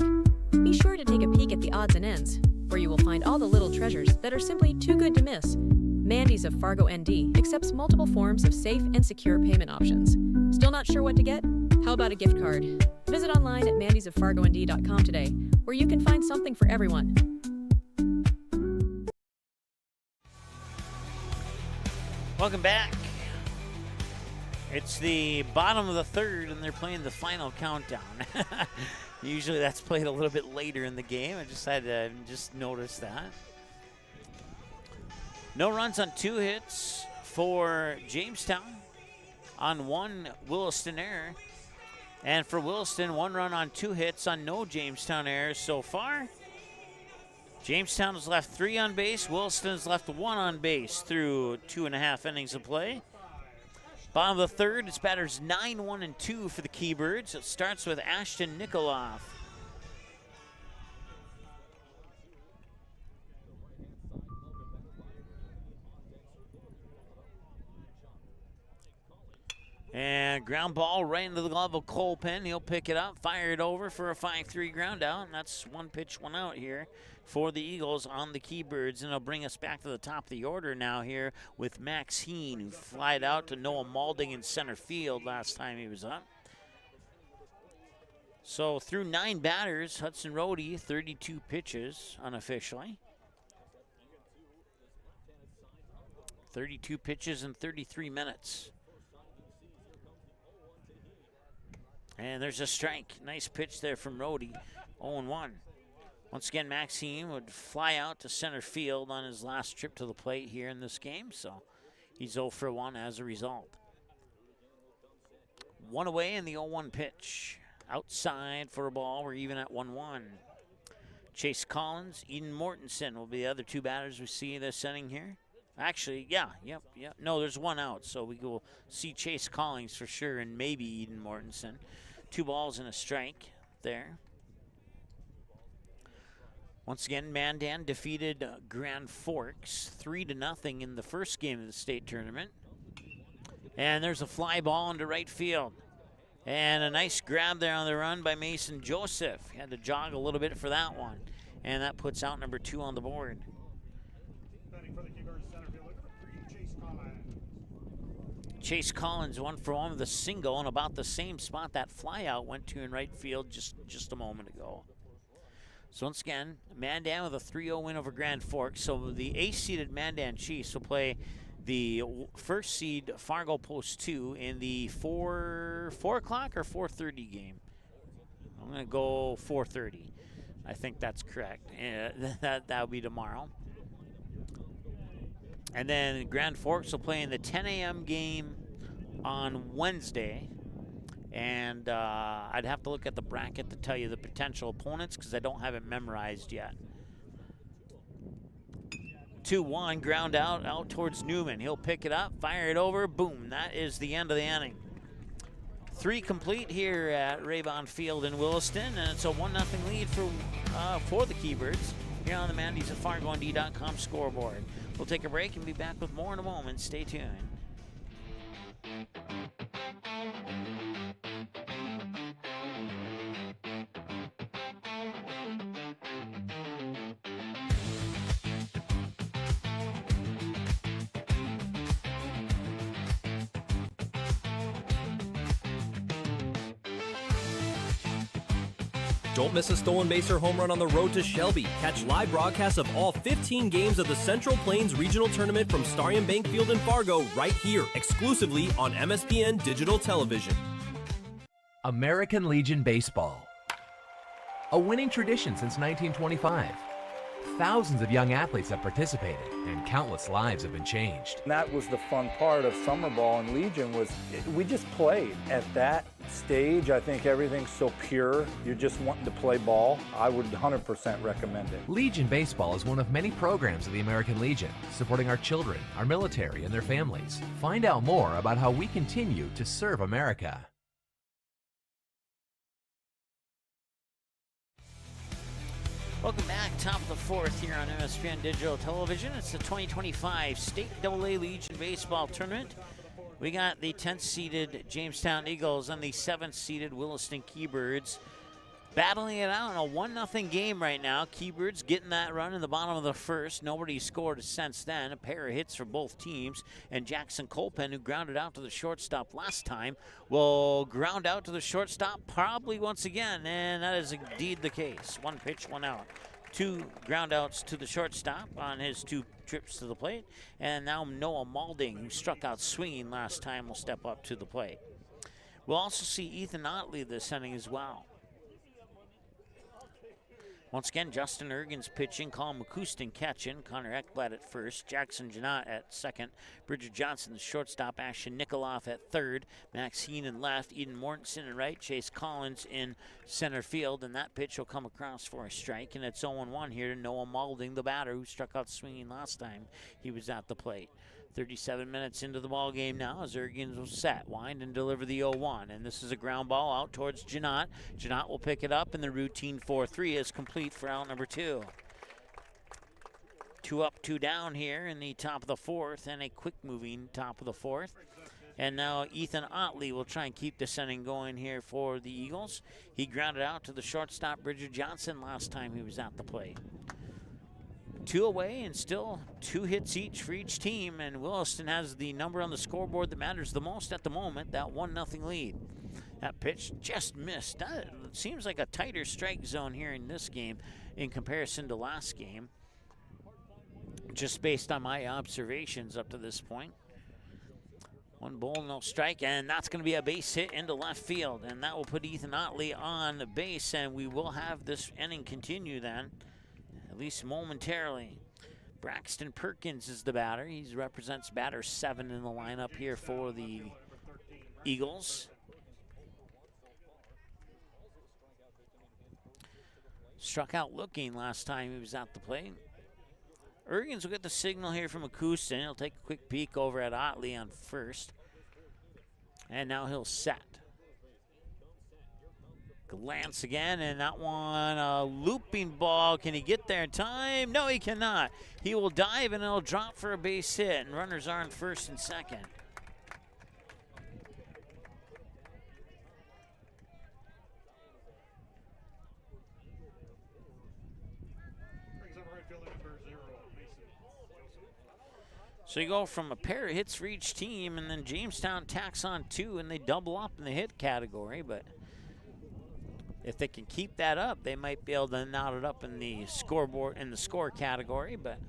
Speaker 13: Be sure to take a peek at the odds and ends, where you will find all the little treasures that are simply too good to miss. Mandy's of Fargo, ND accepts multiple forms of safe and secure payment options. Still not sure what to get? How about a gift card? Visit online at mandysoffargond.com today, where you can find something for everyone.
Speaker 3: Welcome back. It's the bottom of the third, and they're playing the final countdown. Usually that's played a little bit later in the game. I just had to notice that. No runs on 2 hits for Jamestown on 1 Williston error. And for Williston, 1 run on 2 hits on no Jamestown errors so far. Jamestown has left 3 on base. Williston has left 1 on base through 2.5 innings of play. Bottom of the third, it's batters 9, 1, and 2 for the Keybirds. It starts with Ashton Nikoloff. And ground ball right into the glove of Colpen. He'll pick it up, fire it over for a 5-3 ground out, and that's 1 pitch, 1 out here for the Eagles on the Keybirds. And it'll bring us back to the top of the order now here with Max Heen, who flied out to Noah Malding in center field last time he was up. So through 9 batters, Hudson Rohde, 32 pitches unofficially. 32 pitches in 33 minutes. And there's a strike. Nice pitch there from Rohde. 0-1. Once again, Maxime would fly out to center field on his last trip to the plate here in this game. So he's 0 for 1 as a result. One away in the 0-1 pitch. Outside for a ball. We're even at 1-1. Chase Collins, Eden Mortensen will be the other two batters we see this inning here. Actually, yeah. No, there's one out, so we will see Chase Collins for sure and maybe Eden Mortensen. 2 balls and a strike there. Once again, Mandan defeated Grand Forks 3-0 in the first game of the state tournament. And there's a fly ball into right field. And a nice grab there on the run by Mason Joseph. He had to jog a little bit for that one. And that puts out number 2 on the board. Chase Collins 1 for 1 with a single and about the same spot that fly out went to in right field just a moment ago. So once again, Mandan with a 3-0 win over Grand Forks. So the 8th-seeded Mandan Chiefs will play the first seed Fargo Post 2 in the 4 o'clock or 4:30 game. I'm going to go 4:30. I think that's correct. That'll be tomorrow. And then Grand Forks will play in the 10 a.m. game on Wednesday. And I'd have to look at the bracket to tell you the potential opponents because I don't have it memorized yet. 2-1, ground out towards Newman. He'll pick it up, fire it over, boom. That is the end of the inning. 3 complete here at Raybon Field in Williston, and it's a 1-0 lead for the Keybirds here on the Mandy's at FargoND.com scoreboard. We'll take a break and be back with more in a moment. Stay tuned.
Speaker 5: Don't miss a stolen base or home run on the road to Shelby. Catch live broadcasts of all 15 games of the Central Plains Regional Tournament from Starion Bank Field in Fargo right here, exclusively on MSPN Digital Television.
Speaker 6: American Legion Baseball. A winning tradition since 1925. Thousands of young athletes have participated, and countless lives have been changed.
Speaker 7: And that was the fun part of summer ball and Legion was we just played. At that stage, I think everything's so pure. You're just wanting to play ball. I would 100% recommend it.
Speaker 6: Legion Baseball is one of many programs of the American Legion, supporting our children, our military, and their families. Find out more about how we continue to serve America.
Speaker 3: Welcome back, top of the 4th here on MSPN Digital Television. It's the 2025 State AA Legion Baseball Tournament. We got the 10th-seeded Jamestown Eagles and the 7th-seeded Williston Keybirds battling it out in a 1-0 game right now. Keybirds getting that run in the bottom of the first. Nobody scored since then. A pair of hits for both teams. And Jackson Colpen, who grounded out to the shortstop last time, will ground out to the shortstop probably once again. And that is indeed the case. 1 pitch, 1 out. 2 ground outs to the shortstop on his 2 trips to the plate. And now Noah Malding, who struck out swinging last time, will step up to the plate. We'll also see Ethan Otley this inning as well. Once again, Justin Ergens pitching, Colin McCouston catching, Connor Ekblad at first, Jackson Janot at second, Bridger Johnson the shortstop, Ashton Nikoloff at third, Max Heenan left, Eden Mortensen in right, Chase Collins in center field, and that pitch will come across for a strike, and it's 0-1 here to Noah Malding, the batter who struck out swinging last time he was at the plate. 37 minutes into the ball game now as Ergens will set, wind, and deliver the 0-1. And this is a ground ball out towards Janot. Janot will pick it up, and the routine 4-3 is complete for out number 2. 2 up, 2 down here in the top of the 4th, and a quick-moving top of the 4th. And now Ethan Otley will try and keep this inning going here for the Eagles. He grounded out to the shortstop, Bridger Johnson, last time he was at the plate. 2 away and still 2 hits each for each team, and Williston has the number on the scoreboard that matters the most at the moment, that 1-0 lead. That pitch just missed. That seems like a tighter strike zone here in this game in comparison to last game, just based on my observations up to this point. 1 ball, no strike, and that's going to be a base hit into left field, and that will put Ethan Otley on base, and we will have this inning continue then, at least momentarily. Braxton Perkins is the batter. He represents batter 7 in the lineup here for the Eagles. struck out looking last time he was at the plate. Ergens will get the signal here from Williston. He'll take a quick peek over at Otley on first. And now he'll set. Glance again, and that one, a looping ball. Can he get there in time? No, he cannot. He will dive, and it'll drop for a base hit, and runners are on first and second. So you go from a pair of hits for each team, and then Jamestown tacks on 2, and they double up in the hit category. But if they can keep that up, they might be able to knot it up in the scoreboard, in the score category. But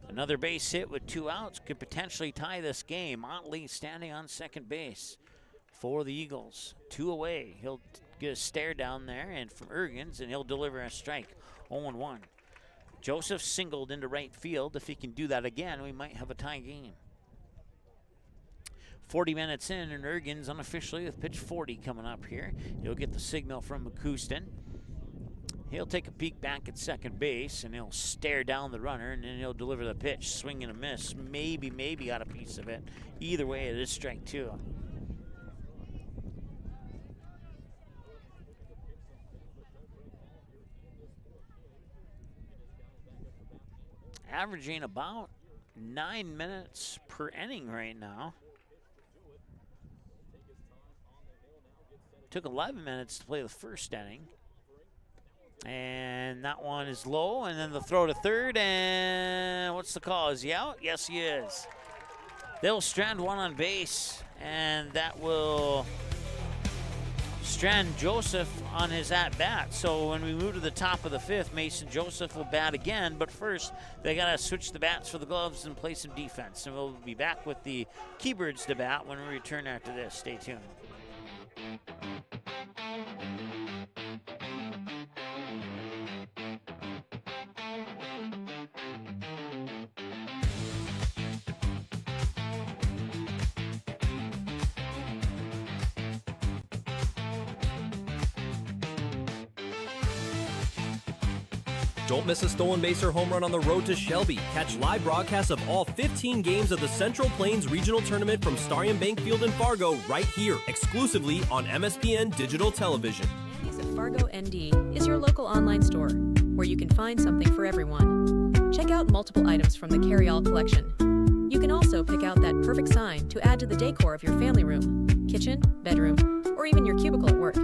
Speaker 3: another base hit with 2 outs could potentially tie this game. Otley standing on second base for the Eagles. 2 away. He'll get a stare down there, and from Ergens, and he'll deliver a strike. 0-1. Joseph singled into right field. If he can do that again, we might have a tie game. 40 minutes in, and Ergens unofficially with pitch 40 coming up here. He'll get the signal from Williston. He'll take a peek back at second base, and he'll stare down the runner, and then he'll deliver the pitch. Swing and a miss. Maybe got a piece of it. Either way, it is strike 2. Averaging about 9 minutes per inning right now. Took 11 minutes to play the first inning. And that one is low, and then the throw to third, and what's the call? Is he out? Yes, he is. They'll strand one on base, and that will strand Joseph on his at-bat. So when we move to the top of the 5th, Mason Joseph will bat again, but first they got to switch the bats for the gloves and play some defense. And we'll be back with the Keybirds to bat when we return after this. Stay tuned.
Speaker 5: Don't miss a stolen base or home run on the road to Shelby. Catch live broadcasts of all 15 games of the Central Plains Regional Tournament from Starion Bank Field in Fargo right here, exclusively on MSPN Digital Television.
Speaker 13: Mandy's of Fargo ND is your local online store where you can find something for everyone. Check out multiple items from the carry-all collection. You can also pick out that perfect sign to add to the decor of your family room, kitchen, bedroom, or even your cubicle at work.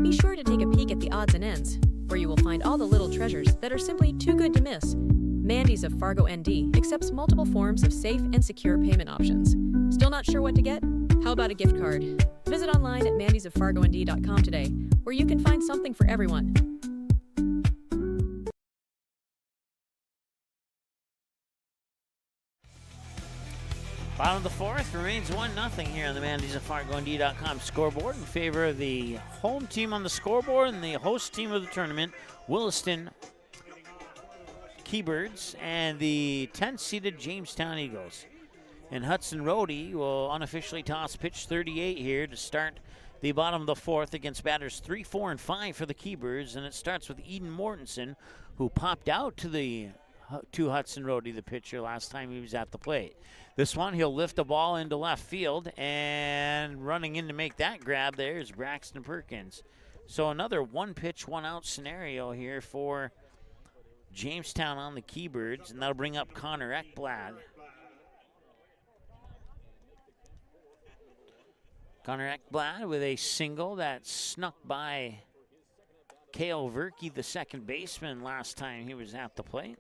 Speaker 13: Be sure to take a peek at the odds and ends, where you will find all the little treasures that are simply too good to miss. Mandy's of Fargo ND accepts multiple forms of safe and secure payment options. Still not sure what to get? How about a gift card? Visit online at mandysoffargond.com today, where you can find something for everyone.
Speaker 3: Bottom of the 4th remains 1-0 here on the mandysoffargond.com scoreboard in favor of the home team on the scoreboard and the host team of the tournament, Williston Keybirds, and the 10th-seeded Jamestown Eagles. And Hudson Rohde will unofficially toss pitch 38 here to start the bottom of the 4th against batters 3, 4, and 5 for the Keybirds, and it starts with Eden Mortensen, who popped out to Hudson Rohde, the pitcher, last time he was at the plate. This one, he'll lift the ball into left field, and running in to make that grab there is Braxton Perkins. So another one-pitch, one-out scenario here for Jamestown on the Keybirds, and that'll bring up Connor Ekblad. Connor Ekblad with a single that snuck by Cale Verke, the second baseman, last time he was at the plate.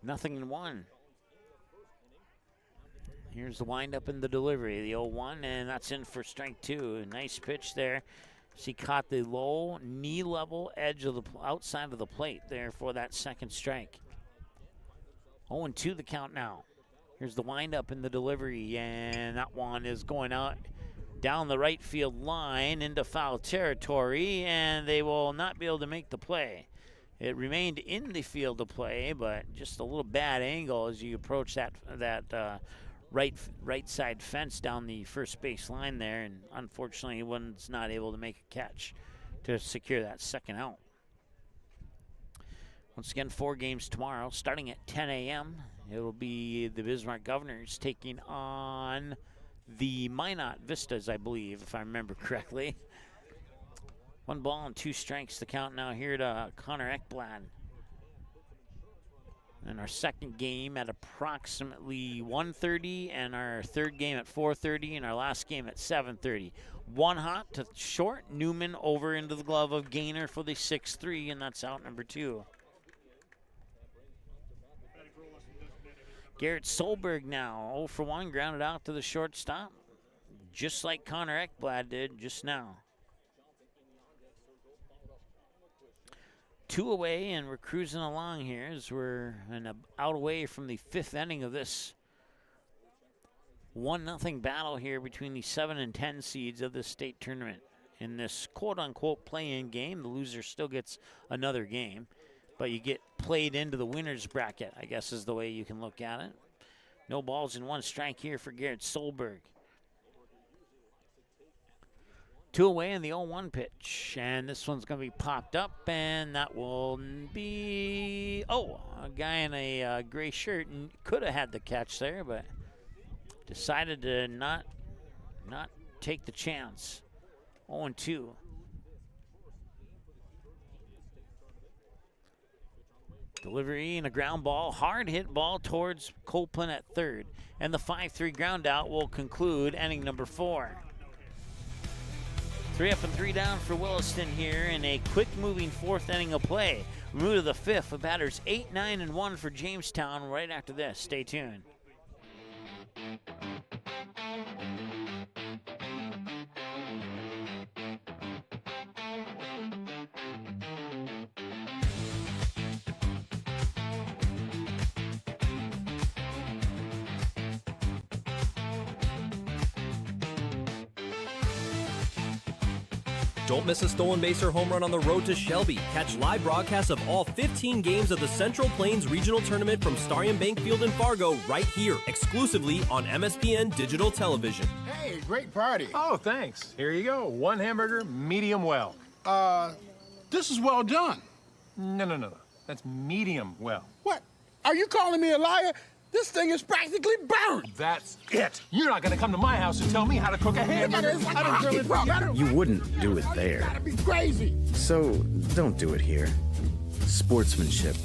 Speaker 3: 0-1. Here's the windup and the delivery, the 0-1, and that's in for strike 2. A nice pitch there. She caught the low knee-level edge of the outside of the plate there for that second strike. 0-2 the count now. Here's the windup and the delivery, and that one is going out down the right field line into foul territory, and they will not be able to make the play. It remained in the field of play, but just a little bad angle as you approach that right side fence down the first base line there, and unfortunately, one's not able to make a catch to secure that second out. Once again, 4 games tomorrow, starting at 10 a.m. It will be the Bismarck Governors taking on the Minot Vistas, I believe, if I remember correctly. 1 ball and 2 strikes. The count now here to Connor Ekblad. And our second game at approximately 1:30, and our third game at 4:30, and our last game at 7:30. 1 hop to short. Newman over into the glove of Gaynor for the 6-3, and that's out number 2. Garrett Solberg now 0 for 1, grounded out to the shortstop, just like Connor Ekblad did just now. 2 away, and we're cruising along here as we're out away from the 5th inning of this 1-0 battle here between the 7 and 10 seeds of the state tournament. In this quote-unquote play-in game, the loser still gets another game, but you get played into the winner's bracket, I guess is the way you can look at it. No balls and 1 strike here for Garrett Solberg. 2 away in the 0-1 pitch, and this one's going to be popped up, and that will be, a guy in a gray shirt and could have had the catch there, but decided to not take the chance. 0-2. Delivery and a ground ball, hard hit ball towards Copeland at third. And the 5-3 ground out will conclude inning number 4. 3 up and 3 down for Williston here in a quick moving 4th inning of play. We move to the 5th with batters 8, 9, and 1 for Jamestown right after this. Stay tuned.
Speaker 5: Don't miss a stolen base or home run on the road to Shelby. Catch live broadcasts of all 15 games of the Central Plains Regional Tournament from Starion Bank Field in Fargo right here, exclusively on MSPN Digital Television.
Speaker 9: Hey, great party.
Speaker 17: Oh, thanks. Here you go. 1 hamburger, medium well.
Speaker 9: This is well done.
Speaker 17: No. That's medium well.
Speaker 9: What? Are you calling me a liar? This thing is practically burnt.
Speaker 17: That's it. You're not gonna come to my house and tell me how to cook a hamburger.
Speaker 9: I don't grill it.
Speaker 10: You wouldn't do it there.
Speaker 9: Gotta be crazy.
Speaker 10: So don't do it here. Sportsmanship.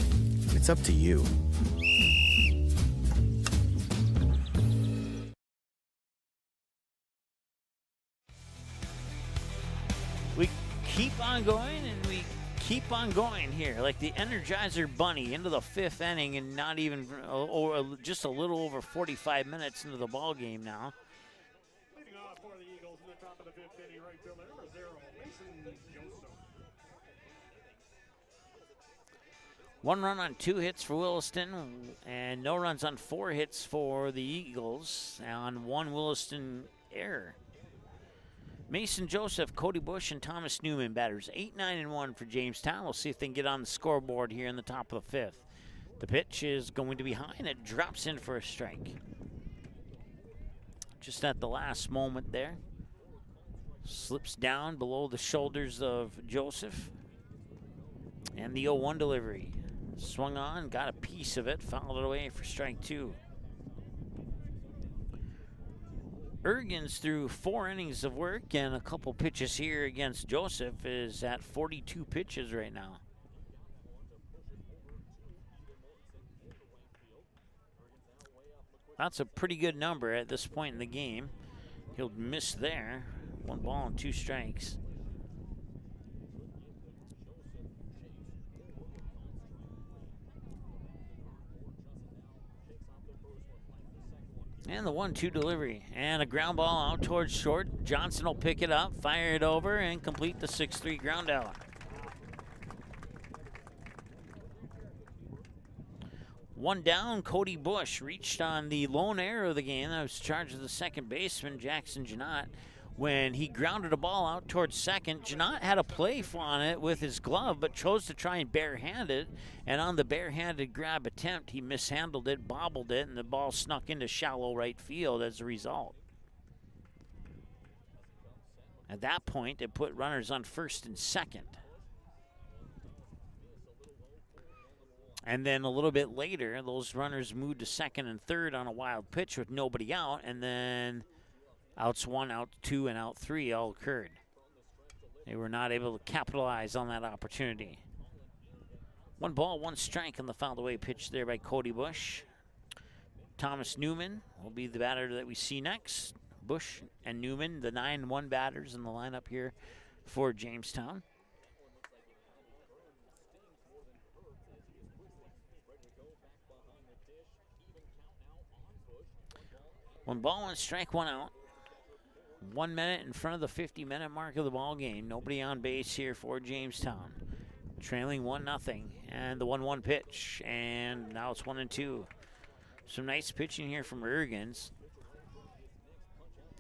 Speaker 10: It's up to you.
Speaker 3: We keep on going, and we keep on going here, like the Energizer Bunny into the 5th inning, and not even, or just a little over 45 minutes into the ball game now.
Speaker 12: Leading off for the Eagles in the top of the 5th inning, right fielder number 0, Mason Joseph.
Speaker 3: 1 run on 2 hits for Williston, and no runs on 4 hits for the Eagles on 1 Williston error. Mason Joseph, Cody Bush, and Thomas Newman, batters 8, 9, and 1 for Jamestown. We'll see if they can get on the scoreboard here in the top of the 5th. The pitch is going to be high, and it drops in for a strike. Just at the last moment there. Slips down below the shoulders of Joseph. And the 0-1 delivery. Swung on, got a piece of it, fouled it away for strike 2. Ergens, through 4 innings of work and a couple pitches here against Joseph, is at 42 pitches right now. That's a pretty good number at this point in the game. He'll miss there. 1 ball and 2 strikes. And the 1-2 delivery. And a ground ball out towards short. Johnson will pick it up, fire it over, and complete the 6-3 ground out. 1 down, Cody Bush reached on the lone error of the game. That was charged as the second baseman, Jackson Janot. when he grounded a ball out towards second. Janot had a play on it with his glove, but chose to try and barehand it. And on the barehanded grab attempt, he mishandled it, bobbled it, and the ball snuck into shallow right field as a result. At that point, it put runners on first and second. And then a little bit later, those runners moved to second and third on a wild pitch with nobody out, and then outs 1, out 2, and out 3 all occurred. They were not able to capitalize on that opportunity. 1 ball, 1 strike on the fouled away pitch there by Cody Bush. Thomas Newman will be the batter that we see next. Bush and Newman, the 9-1 batters in the lineup here for Jamestown. 1 ball, 1 strike, 1 out. 1 minute in front of the 50-minute mark of the ball game. Nobody on base here for Jamestown. Trailing 1-0, and the 1-1 pitch, and now it's 1-2. Some nice pitching here from Ergens.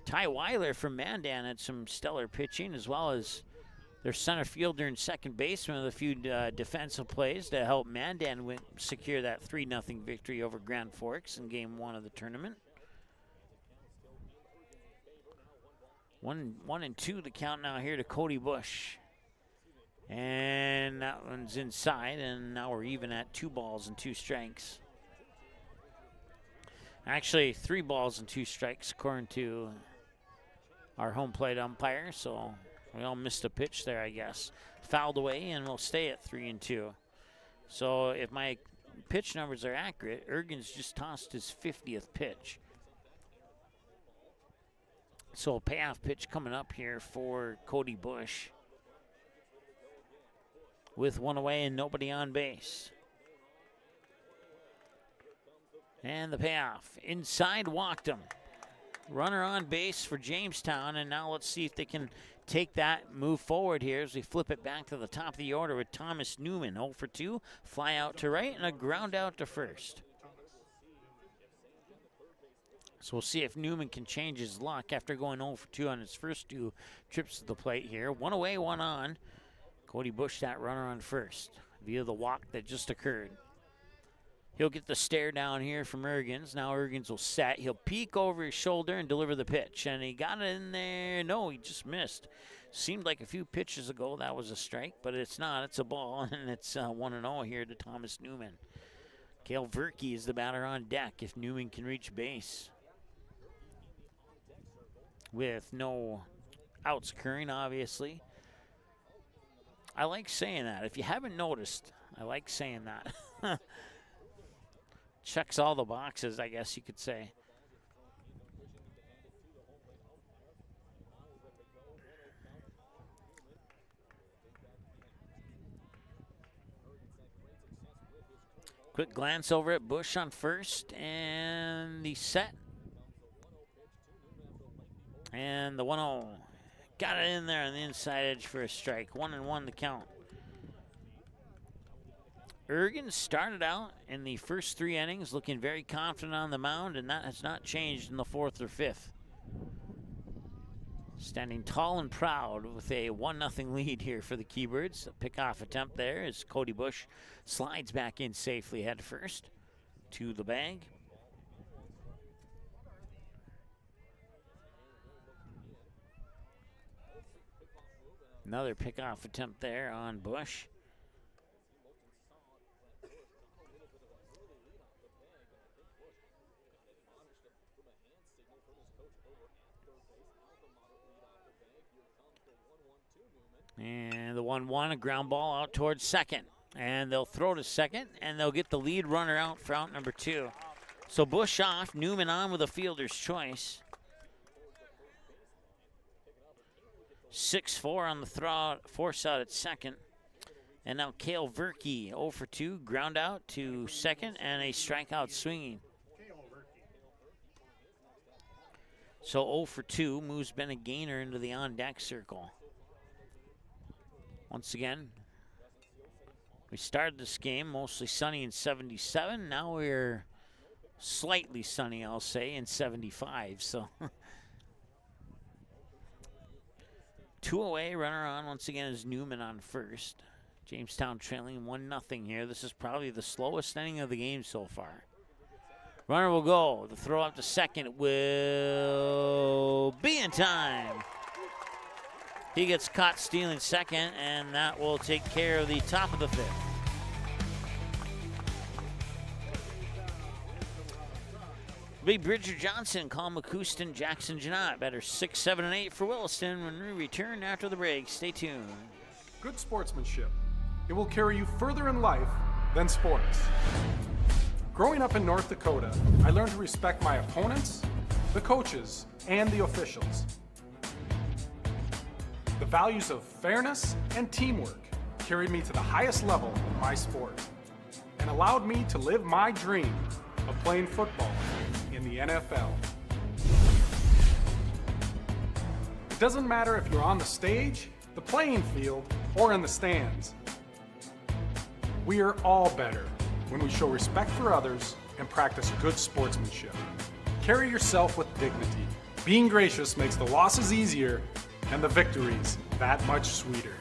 Speaker 3: Ty Weiler from Mandan had some stellar pitching, as well as their center fielder and second baseman with a few defensive plays to help Mandan secure that 3-0 victory over Grand Forks in Game 1 of the tournament. 1-2 the count now here to Cody Bush. And that one's inside, and now we're even at 2 balls and 2 strikes. Actually, 3 balls and 2 strikes according to our home plate umpire, so we all missed a pitch there, I guess. Fouled away, and we'll stay at 3-2. So if my pitch numbers are accurate, Ergens just tossed his 50th pitch. So a payoff pitch coming up here for Cody Bush, with 1 away and nobody on base. And the payoff. Inside, walked him. Runner on base for Jamestown, and now let's see if they can take that, move forward here as we flip it back to the top of the order with Thomas Newman. 0 for 2, fly out to right, and a ground out to first. So we'll see if Newman can change his luck after going 0 for 2 on his first 2 trips to the plate here. 1 away, 1 on. Cody Bush, that runner on first via the walk that just occurred. He'll get the stare down here from Ergens. Now Ergens will set. He'll peek over his shoulder and deliver the pitch. And he got it in there. No, he just missed. Seemed like a few pitches ago that was a strike, but it's not. It's a ball, and it's 1-0 here to Thomas Newman. Cale Verke is the batter on deck if Newman can reach base. With no outs occurring, obviously. I like saying that. If you haven't noticed, I like saying that. Checks all the boxes, I guess you could say. Quick glance over at Bush on first, and the set. And the 1-0. Got it in there on the inside edge for a strike. 1-1 the count. Ergens started out in the first 3 innings looking very confident on the mound, and that has not changed in the 4th or 5th. Standing tall and proud with a 1-0 lead here for the Keybirds. A pickoff attempt there as Cody Bush slides back in safely head first to the bag. Another pickoff attempt there on Bush. And the 1-1, a ground ball out towards second. And they'll throw to second, and they'll get the lead runner out for out number 2. So Bush off, Newman on with a fielder's choice. 6-4 on the force out at second. And now Cale Verke, 0 for 2, ground out to second, and a strikeout swinging. So 0 for 2 moves Ben a Gainer into the on-deck circle. Once again, we started this game mostly sunny in 77. Now we're slightly sunny, I'll say, in 75. So 2 away, runner on once again is Newman on first. Jamestown trailing 1-0 here. This is probably the slowest inning of the game so far. Runner will go. The throw up to second will be in time. He gets caught stealing second, and that will take care of the top of the 5th. Be Bridger Johnson, Colin McCouston, Jackson Janot. Better 6, 7, and 8 for Williston when we return after the break. Stay tuned.
Speaker 4: Good sportsmanship. It will carry you further in life than sports. Growing up in North Dakota, I learned to respect my opponents, the coaches, and the officials. The values of fairness and teamwork carried me to the highest level of my sport and allowed me to live my dream of playing football in the NFL. It doesn't matter if you're on the stage, the playing field, or in the stands. We are all better when we show respect for others and practice good sportsmanship. Carry yourself with dignity. Being gracious makes the losses easier and the victories that much sweeter.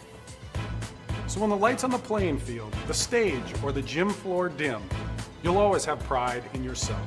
Speaker 4: So when the lights on the playing field, the stage, or the gym floor dim, you'll always have pride in yourself.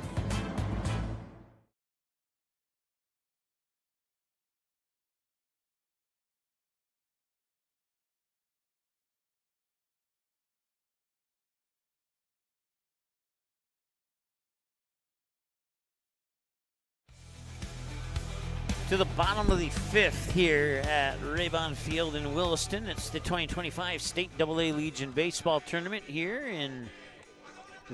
Speaker 3: To the bottom of the 5th here at Raybon Field in Williston. It's the 2025 State AA Legion Baseball Tournament here in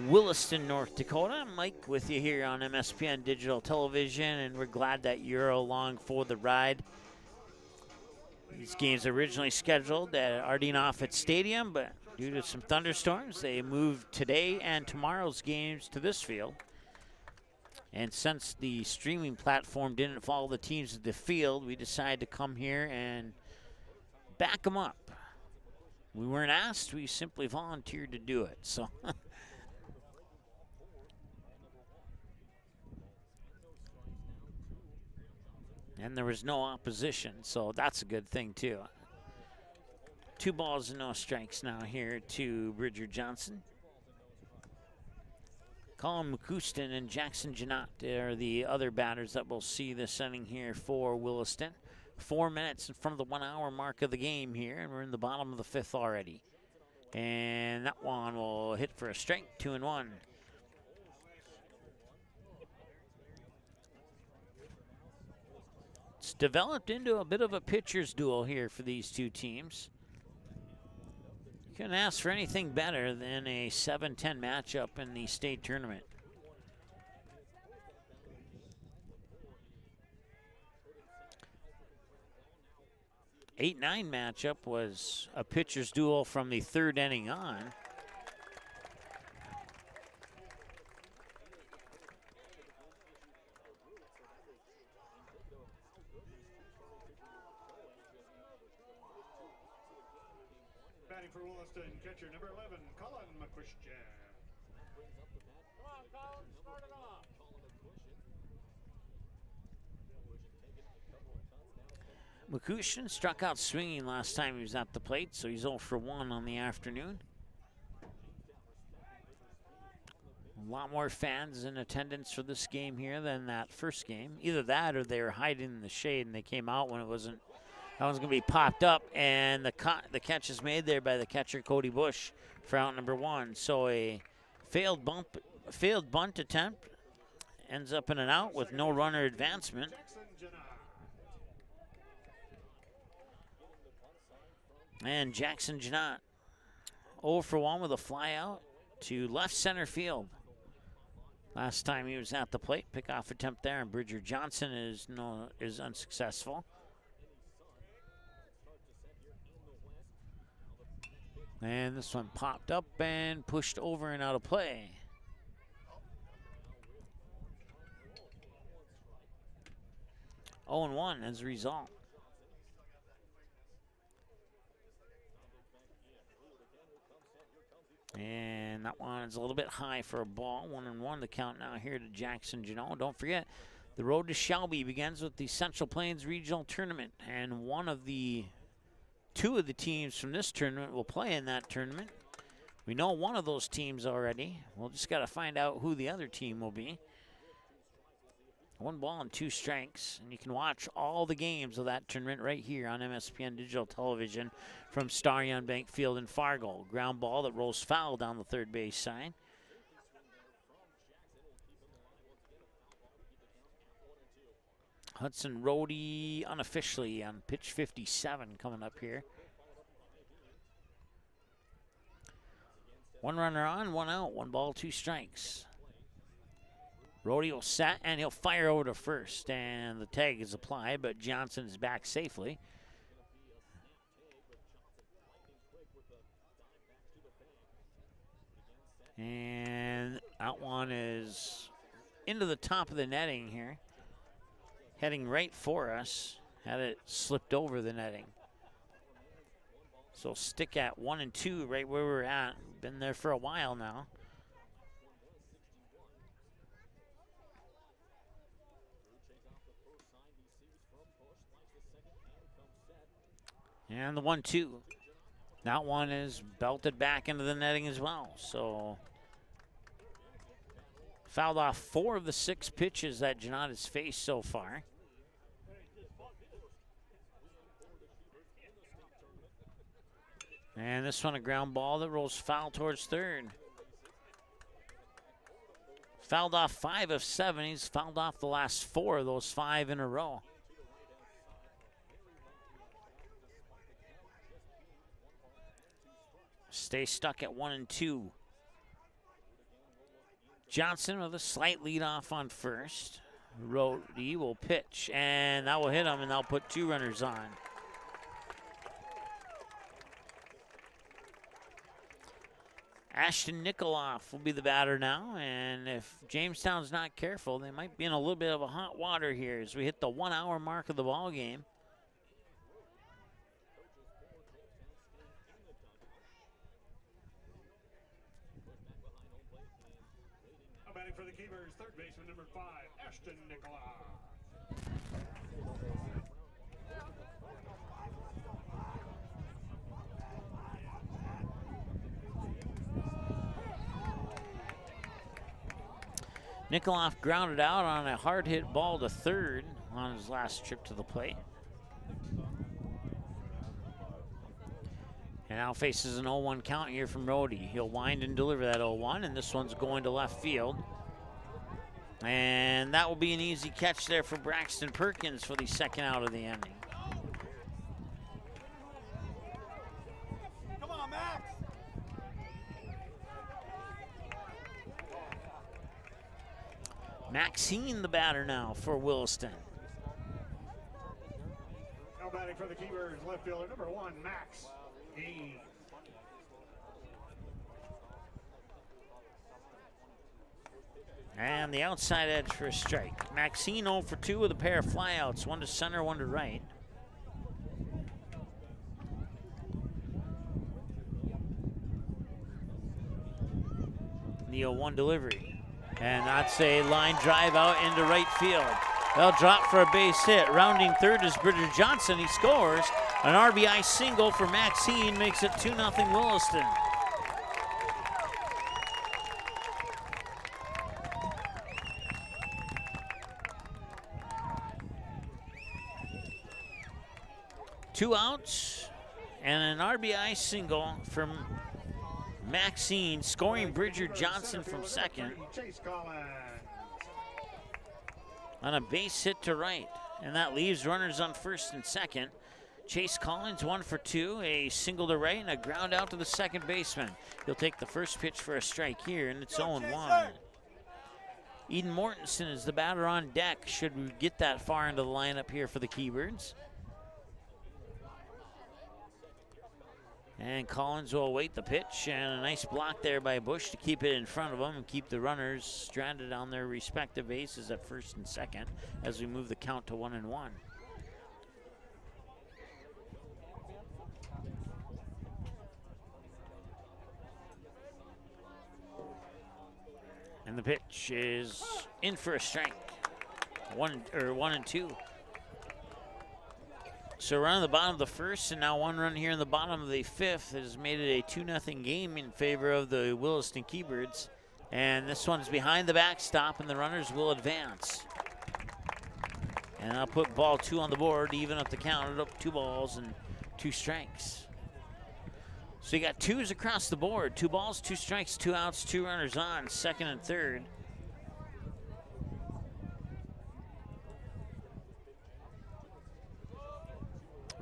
Speaker 3: Williston, North Dakota. Mike with you here on MSPN Digital Television, and we're glad that you're along for the ride. These games originally scheduled at Ardeen Offit Stadium, but due to some thunderstorms, they moved today and tomorrow's games to this field. And since the streaming platform didn't follow the teams to the field, we decided to come here and back them up. We weren't asked, we simply volunteered to do it. So and there was no opposition, so that's a good thing too. 2 balls and no strikes now here to Bridger Johnson. Colin McCouston and Jackson Janot are the other batters that we'll see this inning here for Williston. 4 minutes in front of the 1 hour mark of the game here, and we're in the bottom of the 5th already. And that one will hit for a strike, 2-1. It's developed into a bit of a pitcher's duel here for these two teams. Couldn't ask for anything better than a 7-10 matchup in the state tournament. The 8-9 matchup was a pitcher's duel from the 3rd inning on.
Speaker 12: Batting for Williston, catcher number 11, Colin McCouston. Come on, Colin, start it off.
Speaker 3: McCouston struck out swinging last time he was at the plate, so he's 0 for 1 on the afternoon. A lot more fans in attendance for this game here than that first game. Either that or they were hiding in the shade and they came out when it wasn't. That one's going to be popped up, and the catch is made there by the catcher, Cody Bush, for out number 1. So a failed bunt attempt ends up in an out with no runner advancement. And Jackson Janot 0 for 1 with a fly out to left center field. Last time he was at the plate, pickoff attempt there, and Bridger Johnson is unsuccessful. And this one popped up and pushed over and out of play. Oh and 1 as a result. And that one is a little bit high for a ball. 1-1 the count now here to Jackson Janot. Don't forget, the road to Shelby begins with the Central Plains Regional Tournament. And one of the 2 of the teams from this tournament will play in that tournament. We know one of those teams already. We'll just got to find out who the other team will be. 1 ball and 2 strikes. And you can watch all the games of that tournament right here on MSPN Digital Television from Starion Bank Field in Fargo. Ground ball that rolls foul down the third base side. Hudson Rhodey unofficially on pitch 57 coming up here. 1 runner on, 1 out, 1 ball, 2 strikes. Rhodey will set and he'll fire over to first, and the tag is applied, but Johnson is back safely. And that one is into the top of the netting here. Heading right for us. Had it slipped over the netting. So stick at 1 and 2 right where we're at. Been there for a while now. And the 1-2. That one is belted back into the netting as well. So fouled off 4 of the 6 pitches that Janot has faced so far. And this one a ground ball that rolls foul towards third. Fouled off 5 of 7. He's fouled off the last 4 of those 5 in a row. Stay stuck at 1 and 2. Johnson with a slight lead off on first. Rhodey will pitch, and that will hit him, and that'll put 2 runners on. Ashton Nikoloff will be the batter now, and if Jamestown's not careful, they might be in a little bit of a hot water here as we hit the 1 hour mark of the ball game.
Speaker 12: Batting for the Keepers, third baseman number 5, Ashton Nikoloff.
Speaker 3: Nikoloff grounded out on a hard hit ball to third on his last trip to the plate. And now faces an 0-1 count here from Rhodey. He'll wind and deliver that 0-1, and this one's going to left field. And that will be an easy catch there for Braxton Perkins for the 2nd out of the inning.
Speaker 12: Come on, Max!
Speaker 3: Maxine the batter now for Williston.
Speaker 12: Now batting for the Keepers, left fielder number 1, Max.
Speaker 3: And the outside edge for a strike. Maxine 0 for 2 with a pair of flyouts, 1 to center, 1 to right. The 0-1 delivery. And that's a line drive out into right field. They'll drop for a base hit. Rounding third is Bridger Johnson. He scores. An RBI single for Maxine makes it 2-0 Williston. Two outs and an RBI single from Maxine, scoring Bridger Johnson from second. On a base hit to right, and that leaves runners on first and second. Chase Collins 1 for 2, a single to right and a ground out to the second baseman. He'll take the first pitch for a strike here, and it's 0-1. Eden Mortensen is the batter on deck should we get that far into the lineup here for the Keybirds. And Collins will await the pitch, and a nice block there by Bush to keep it in front of him and keep the runners stranded on their respective bases at first and second as we move the count to 1-1. And the pitch is in for a strike. 1-2. So a run in the bottom of the first, and now one run here in the bottom of the fifth has made it a 2-0 game in favor of the Williston Keybirds. And this one's behind the backstop, and the runners will advance. And I'll put ball 2 on the board, even up the count, up 2 balls and 2 strikes. So you got 2s across the board, 2 balls, 2 strikes, 2 outs, 2 runners on, second and third.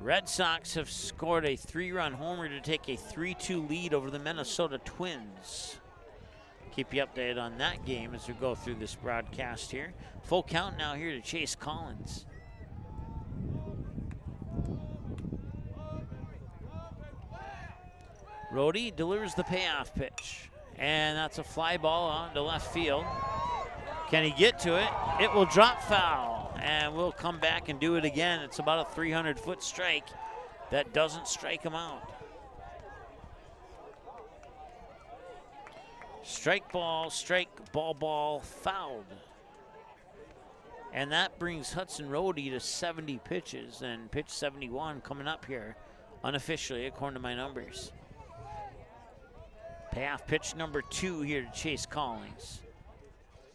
Speaker 3: Red Sox have scored a 3-run homer to take a 3-2 lead over the Minnesota Twins. Keep you updated on that game as we go through this broadcast here. Full count now here to Chase Collins. Rhodey delivers the payoff pitch, and that's a fly ball on to left field. Can he get to it? It will drop foul, and we'll come back and do it again. It's about a 300-foot strike that doesn't strike him out. Strike, ball, fouled. And that brings Hudson Rhodey to 70 pitches, and pitch 71 coming up here unofficially according to my numbers. Payoff pitch number 2 here to Chase Collins.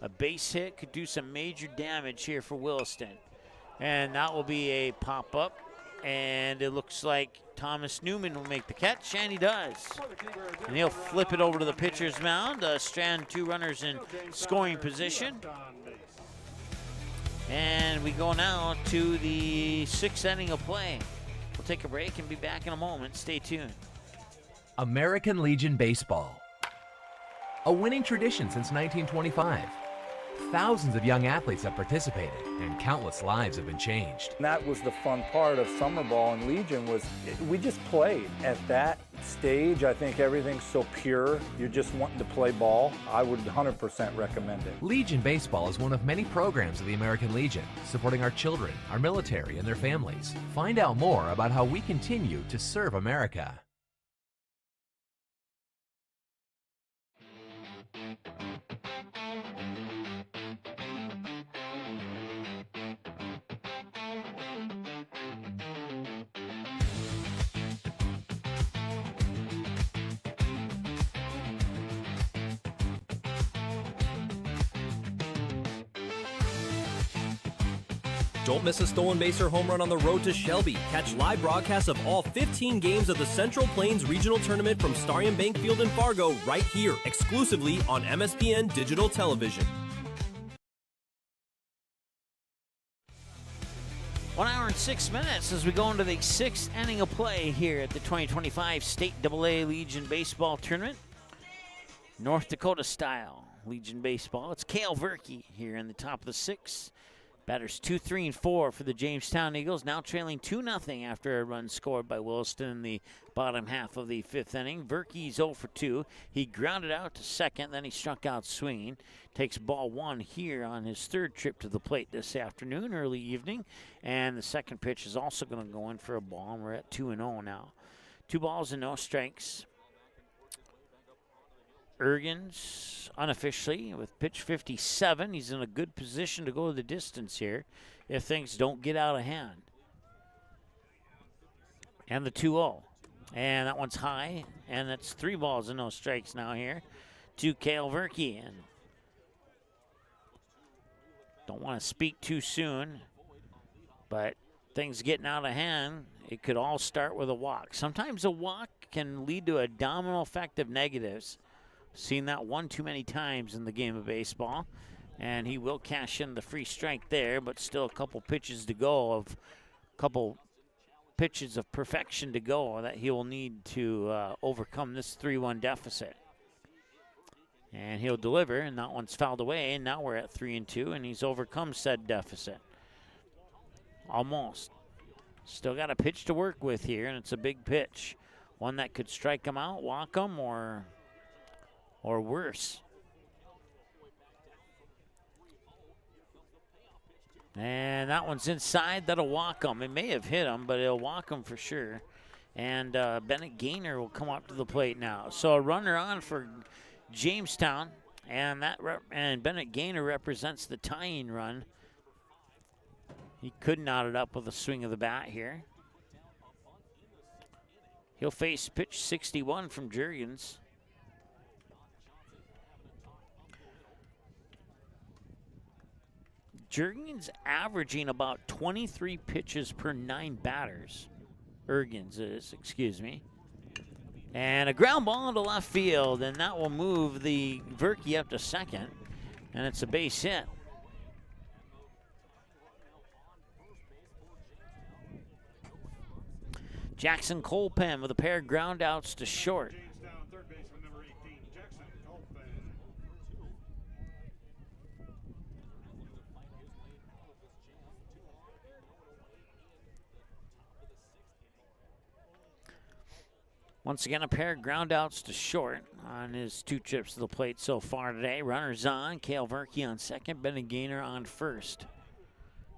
Speaker 3: A base hit could do some major damage here for Williston. And that will be a pop-up. And it looks like Thomas Newman will make the catch, and he does. And he'll flip it over to the pitcher's mound. Strand 2 runners in scoring position. And we go now to the 6th inning of play. We'll take a break and be back in a moment. Stay tuned.
Speaker 6: American Legion Baseball. A winning tradition since 1925. Thousands of young athletes have participated, and countless lives have been changed.
Speaker 7: And that was the fun part of summer ball and Legion was we just played. At that stage, I think everything's so pure. You're just wanting to play ball. I would 100% recommend it.
Speaker 6: Legion Baseball is one of many programs of the American Legion, supporting our children, our military, and their families. Find out more about how we continue to serve America.
Speaker 5: Don't miss a stolen base or home run on the road to Shelby. Catch live broadcasts of all 15 games of the Central Plains Regional Tournament from Starion Bank Field in Fargo right here, exclusively on MSPN Digital Television.
Speaker 3: 1 hour and 6 minutes as we go into the 6th inning of play here at the 2025 State AA Legion Baseball Tournament. North Dakota style Legion Baseball. It's Cale Verkey here in the top of the 6th. Batters 2, 3, and 4 for the Jamestown Eagles, now trailing 2-0 after a run scored by Williston in the bottom half of the 5th inning. Verkey's 0 for 2. He grounded out to second, then he struck out swinging. Takes ball 1 here on his 3rd trip to the plate this afternoon, early evening. And the second pitch is also going to go in for a ball, and we're at 2-0 now. 2 balls and no strikes. Ergens unofficially with pitch 57. He's in a good position to go the distance here if things don't get out of hand. And the 2-0. And that one's high. And it's 3 balls and no strikes now here to Cale Verkey. And don't want to speak too soon, but things getting out of hand, it could all start with a walk. Sometimes a walk can lead to a domino effect of negatives. Seen that one too many times in the game of baseball. And he will cash in the free strike there, but still a couple pitches to go, couple pitches of perfection to go that he will need to overcome this 3-1 deficit. And he'll deliver, and that one's fouled away, and now we're at 3-2, and he's overcome said deficit. Almost. Still got a pitch to work with here, and it's a big pitch. One that could strike him out, walk him, or worse. And that one's inside. That'll walk him. It may have hit him, but it'll walk him for sure. And Bennett Gaynor will come up to the plate now. So a runner on for Jamestown, and Bennett Gaynor represents the tying run. He could knot it up with a swing of the bat here. He'll face pitch 61 from Jurgens. Jurgens averaging about 23 pitches per 9 batters. Jurgens is, excuse me. And a ground ball into left field, and that will move the Verke up to second, and it's a base hit. Jackson Colpen with a pair of ground outs to short.
Speaker 12: Jamestown, third baseman number 18, Jackson Colpen.
Speaker 3: Once again, a pair of ground outs to short on his 2 trips to the plate so far today. Runners on, Cale Verke on second, Ben Gaynor on first.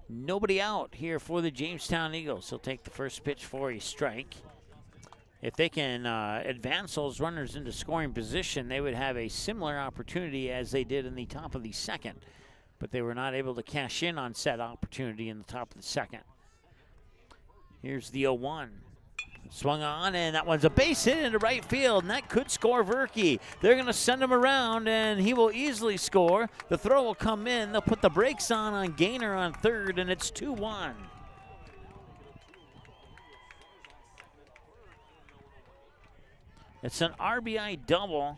Speaker 3: Nobody out here for the Jamestown Eagles. He'll take the first pitch for a strike. If they can advance those runners into scoring position, they would have a similar opportunity as they did in the top of the second. But they were not able to cash in on said opportunity in the top of the second. Here's the 0-1. Swung on, and that one's a base hit into right field, and that could score Verke. They're going to send him around, and he will easily score. The throw will come in. They'll put the brakes on Gaynor on third, and it's 2-1. It's an RBI double.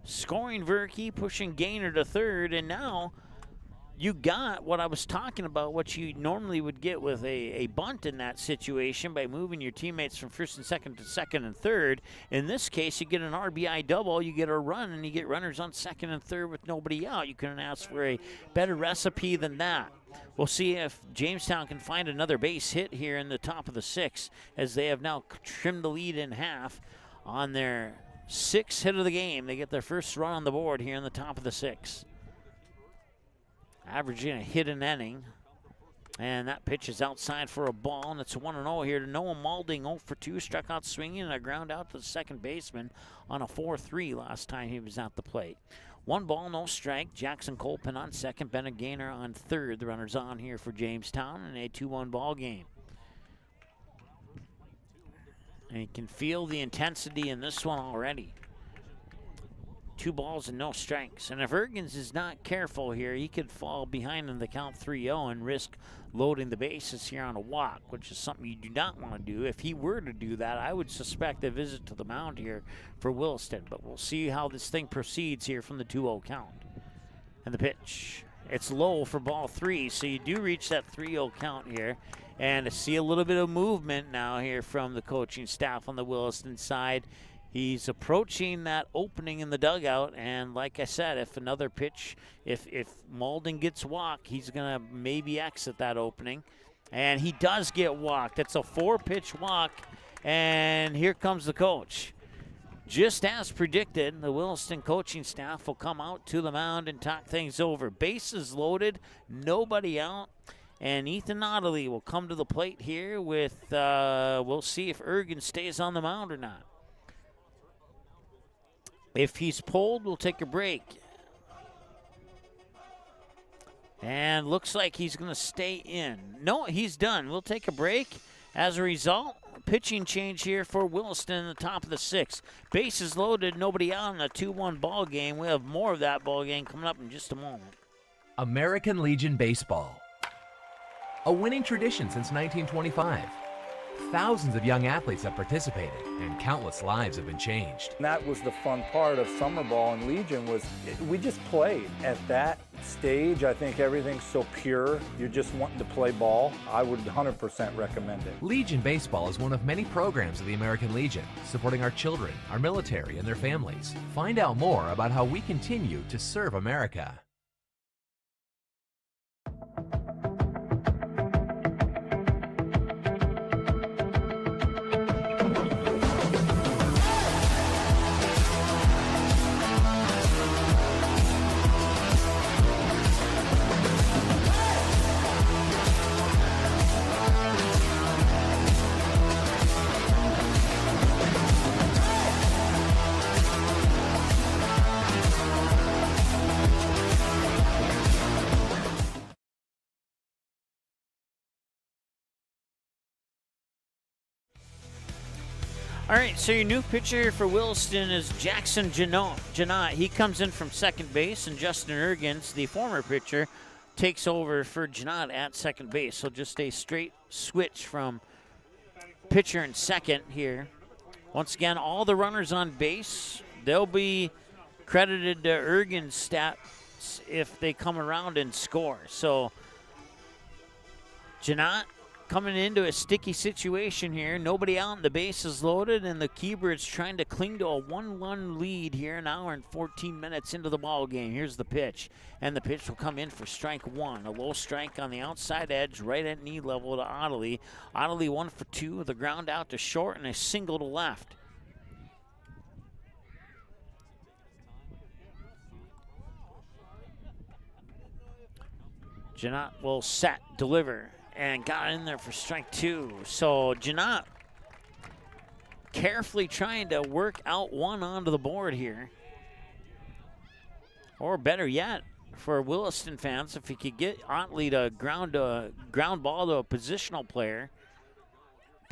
Speaker 3: Scoring Verke, pushing Gaynor to third, and now you got what I was talking about, what you normally would get with a bunt in that situation by moving your teammates from first and second to second and third. In this case, you get an RBI double, you get a run, and you get runners on second and third with nobody out. You couldn't ask for a better recipe than that. We'll see if Jamestown can find another base hit here in the top of the 6th, as they have now trimmed the lead in half on their 6th hit of the game. They get their first run on the board here in the top of the 6th. Averaging a hit an inning. And that pitch is outside for a ball, and it's 1-0 here to Noah Malding. 0 for 2, struck out swinging, and a ground out to the second baseman on a 4-3 last time he was at the plate. 1 ball, no strike. Jackson Colpen on second, Ben Gaynor on third. The runners on here for Jamestown in a 2-1 ball game. And you can feel the intensity in this one already. 2 balls and no strikes. And if Jurgens is not careful here, he could fall behind in the count 3-0 and risk loading the bases here on a walk, which is something you do not want to do. If he were to do that, I would suspect a visit to the mound here for Williston. But we'll see how this thing proceeds here from the 2-0 count. And the pitch. It's low for ball 3, so you do reach that 3-0 count here. And to see a little bit of movement now here from the coaching staff on the Williston side. He's approaching that opening in the dugout, and like I said, if another pitch, if Malding gets walked, he's going to maybe exit that opening. And he does get walked. It's a 4-pitch walk, and here comes the coach. Just as predicted, the Williston coaching staff will come out to the mound and talk things over. Bases loaded, nobody out. And Ethan Notley will come to the plate here with, we'll see if Jurgens stays on the mound or not. If he's pulled, we'll take a break. And looks like he's going to stay in. No, he's done. We'll take a break. As a result, pitching change here for Williston in the top of the 6th. Bases loaded, nobody out in a 2-1 ball game. We have more of that ball game coming up in just a moment.
Speaker 6: American Legion Baseball. A winning tradition since 1925. Thousands of young athletes have participated, and countless lives have been changed.
Speaker 7: And that was the fun part of summer ball and Legion was we just played. At that stage, I think everything's so pure. You're just wanting to play ball. I would 100% recommend it.
Speaker 6: Legion Baseball is one of many programs of the American Legion, supporting our children, our military, and their families. Find out more about how we continue to serve America.
Speaker 3: All right, so your new pitcher here for Williston is Jackson Janot. He comes in from second base, and Justin Ergens, the former pitcher, takes over for Janot at second base. So just a straight switch from pitcher and second here. Once again, all the runners on base, they'll be credited to Ergens' stats if they come around and score. So Janot coming into a sticky situation here. Nobody out and the base is loaded, and the Keybirds trying to cling to a 1-1 lead here, an hour and 14 minutes into the ball game. Here's the pitch, and the pitch will come in for strike one. A low strike on the outside edge, right at knee level to Ottilie. Ottilie 1 for 2 with a ground out to short and a single to left. Janot will set, deliver, and got in there for strike two. So Janot carefully trying to work out one onto the board here. Or better yet, for Williston fans, if he could get Ottilie to ground ball to a positional player,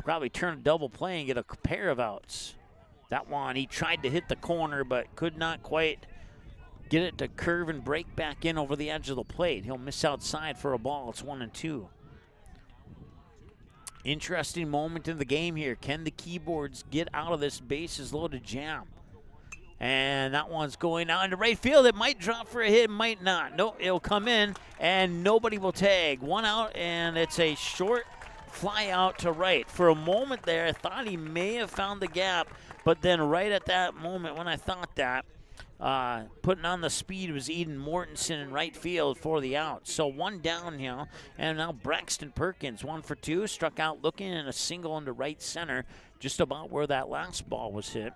Speaker 3: probably turn a double play and get a pair of outs. That one, he tried to hit the corner, but could not quite get it to curve and break back in over the edge of the plate. He'll miss outside for a ball. It's 1-2. Interesting moment in the game here. Can the Keyboards get out of this bases loaded jam? And that one's going out into right field. It might drop for a hit, might not. No, it'll come in, and nobody will tag. One out, and it's a short fly out to right. For a moment there, I thought he may have found the gap, but then right at that moment when I thought that, putting on the speed was Eden Mortensen in right field for the out. So one down now, and now Braxton Perkins, 1 for 2, struck out looking, and a single into right center, just about where that last ball was hit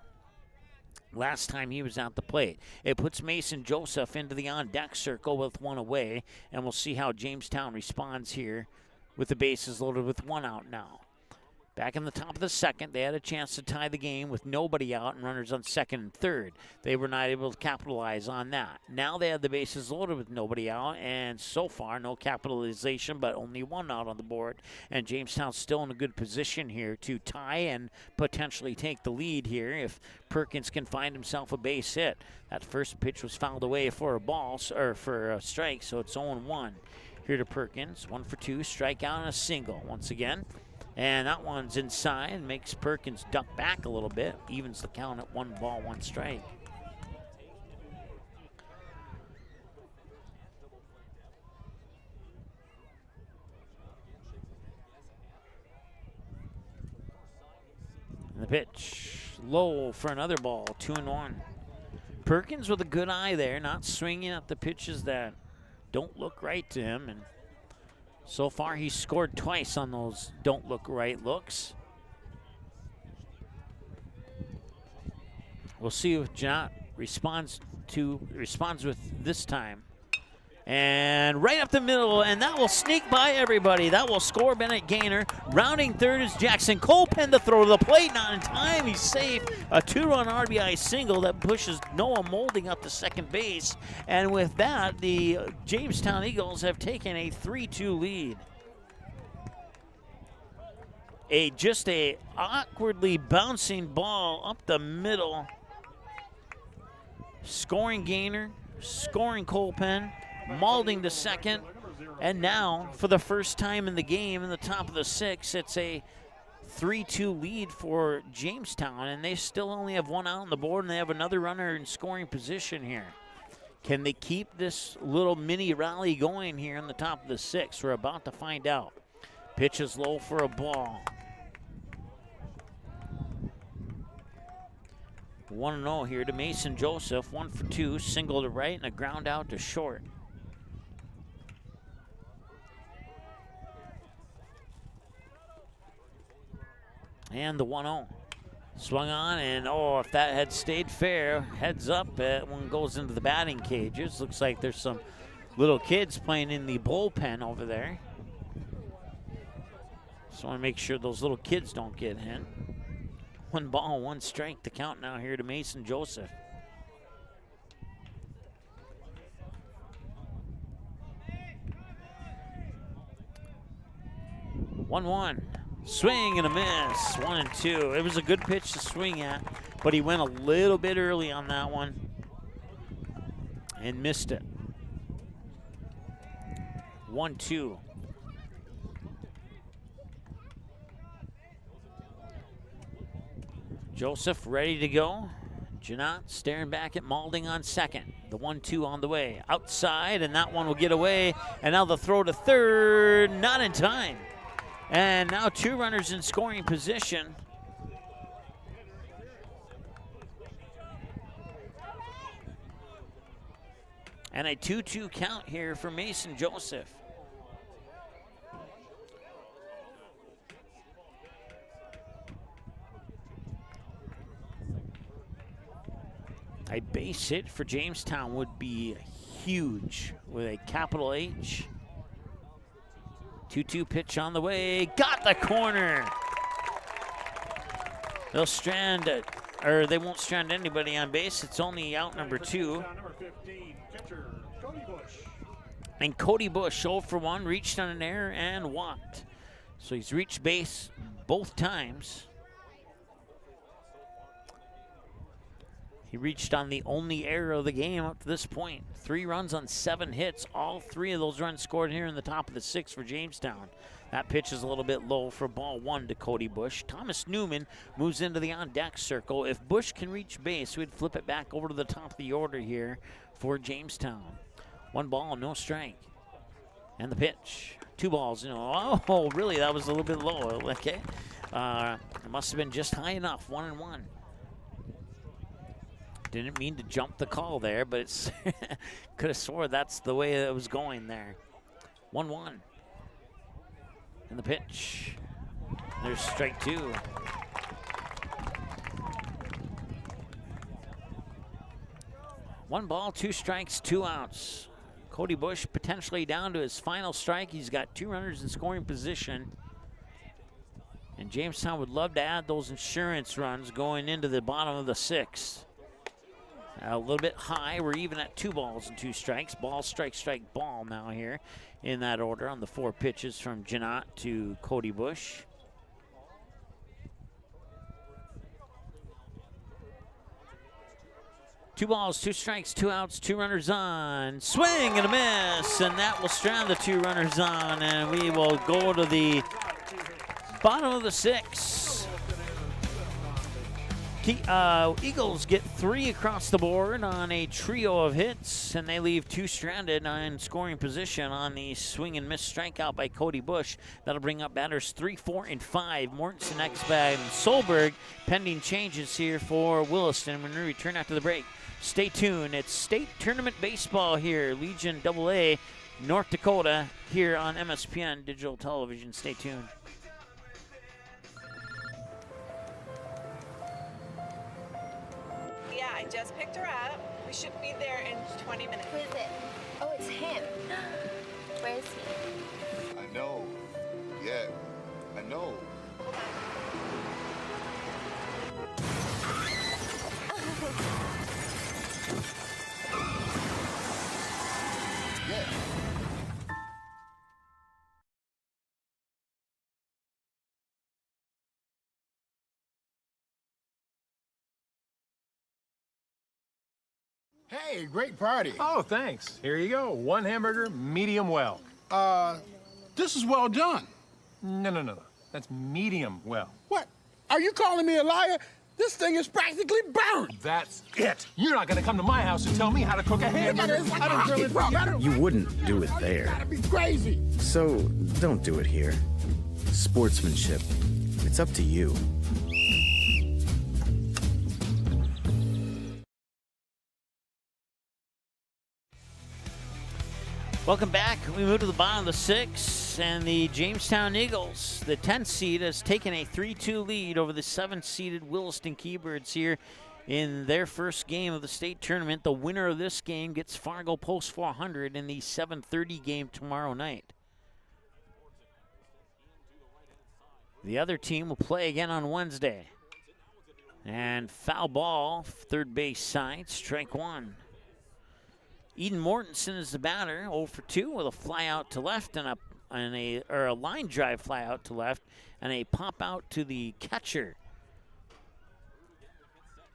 Speaker 3: last time he was at the plate. It puts Mason Joseph into the on-deck circle with one away, and we'll see how Jamestown responds here with the bases loaded with one out now. Back in the top of the second, they had a chance to tie the game with nobody out and runners on second and third. They were not able to capitalize on that. Now they had the bases loaded with nobody out, and so far no capitalization, but only one out on the board. And Jamestown's still in a good position here to tie and potentially take the lead here if Perkins can find himself a base hit. That first pitch was fouled away for a ball, or for a strike, so it's 0-1. Here to Perkins, 1 for 2, strikeout and a single once again. And that one's inside, makes Perkins duck back a little bit, evens the count at 1 ball, 1 strike. And the pitch, low for another ball, 2-1. Perkins with a good eye there, not swinging at the pitches that don't look right to him, and so far, he's scored twice on those don't look right looks. We'll see if Janot responds with this time. And right up the middle, and that will sneak by everybody. That will score Bennett Gaynor. Rounding third is Jackson Colpen. The throw to the plate, not in time. He's safe. A 2-run RBI single that pushes Noah Molding up to second base. And with that, the Jamestown Eagles have taken a 3-2 lead. Just a awkwardly bouncing ball up the middle. Scoring Gaynor, scoring Colpen. Maulding to second, and now for the first time in the game in the top of the 6th, it's a 3-2 lead for Jamestown, and they still only have one out on the board, and they have another runner in scoring position here. Can they keep this little mini rally going here in the top of the 6th? We're about to find out. Pitch is low for a ball. 1-0 here to Mason Joseph, 1 for 2, single to right and a ground out to short. And the 1-0. Swung on, and if that had stayed fair, heads up, one goes into the batting cages. Looks like there's some little kids playing in the bullpen over there. Just want to make sure those little kids don't get hit. 1 ball, 1 strike to count now here to Mason Joseph. One. Swing and a miss, 1-2. It was a good pitch to swing at, but he went a little bit early on that one and missed it. 1-2. Joseph ready to go. Janot staring back at Malding on second. The 1-2 on the way. Outside, and that one will get away. And now the throw to third, not in time. And now 2 runners in scoring position. And a 2-2 count here for Mason Joseph. A base hit for Jamestown would be huge with a capital H. 2-2 pitch on the way. Got the corner. They'll strand it, or they won't strand anybody on base. It's only out number 2.
Speaker 12: Number 15, catcher, Cody Bush.
Speaker 3: And Cody Bush, 0 for 1, reached on an error and walked. So he's reached base both times. He reached on the only error of the game up to this point. 3 runs on 7 hits. All 3 of those runs scored here in the top of the 6th for Jamestown. That pitch is a little bit low for ball 1 to Cody Bush. Thomas Newman moves into the on-deck circle. If Bush can reach base, we'd flip it back over to the top of the order here for Jamestown. 1 ball, no strike. And the pitch. 2 balls. Oh, really? That was a little bit low. Okay. It must have been just high enough. 1-1. Didn't mean to jump the call there, but it's could have swore that's the way it was going there. 1-1. And the pitch. There's strike 2. One ball, 2 strikes, 2 outs. Cody Bush potentially down to his final strike. He's got 2 runners in scoring position. And Jamestown would love to add those insurance runs going into the bottom of the 6th. A little bit high. We're even at 2 balls and 2 strikes. Ball, strike, strike, ball now here in that order on the 4 pitches from Janot to Cody Bush. Two balls, 2 strikes, 2 outs, 2 runners on. Swing and a miss, and that will strand the 2 runners on, and we will go to the bottom of the 6th. Eagles get 3 across the board on a trio of hits, and they leave 2 stranded in scoring position on the swing and miss strikeout by Cody Bush. That'll bring up batters 3, 4, and 5. Mortensen, Exbag, and Solberg pending changes here for Williston when we return after the break. Stay tuned. It's state tournament baseball here. Legion AA, North Dakota, here on MSPN Digital Television. Stay tuned.
Speaker 14: Yeah, I just picked her up. We should be there in 20 minutes.
Speaker 15: Who is it? Oh, it's him. Where is he?
Speaker 16: I know. Yeah, I know. Yeah.
Speaker 17: Hey, great party. Oh, thanks. Here you go. 1 hamburger, medium well.
Speaker 9: This is well done.
Speaker 17: No. That's medium well.
Speaker 9: What? Are you calling me a liar? This thing is practically burned.
Speaker 17: That's it. You're not gonna come to my house and tell me how to cook a hamburger.
Speaker 9: It's like a hockey puck.
Speaker 10: You wouldn't do it there.
Speaker 9: Gotta be crazy.
Speaker 10: So don't do it here. Sportsmanship. It's up to you.
Speaker 3: Welcome back. We move to the bottom of the 6th, and the Jamestown Eagles, the 10th seed, has taken a 3-2 lead over the 7th-seeded Williston Keybirds here in their first game of the state tournament. The winner of this game gets Fargo Post 400 in the 7:30 game tomorrow night. The other team will play again on Wednesday. And foul ball, third base side, strike 1. Eden Mortensen is the batter, 0 for 2 with a fly out to left and a and a line drive fly out to left, and a pop out to the catcher.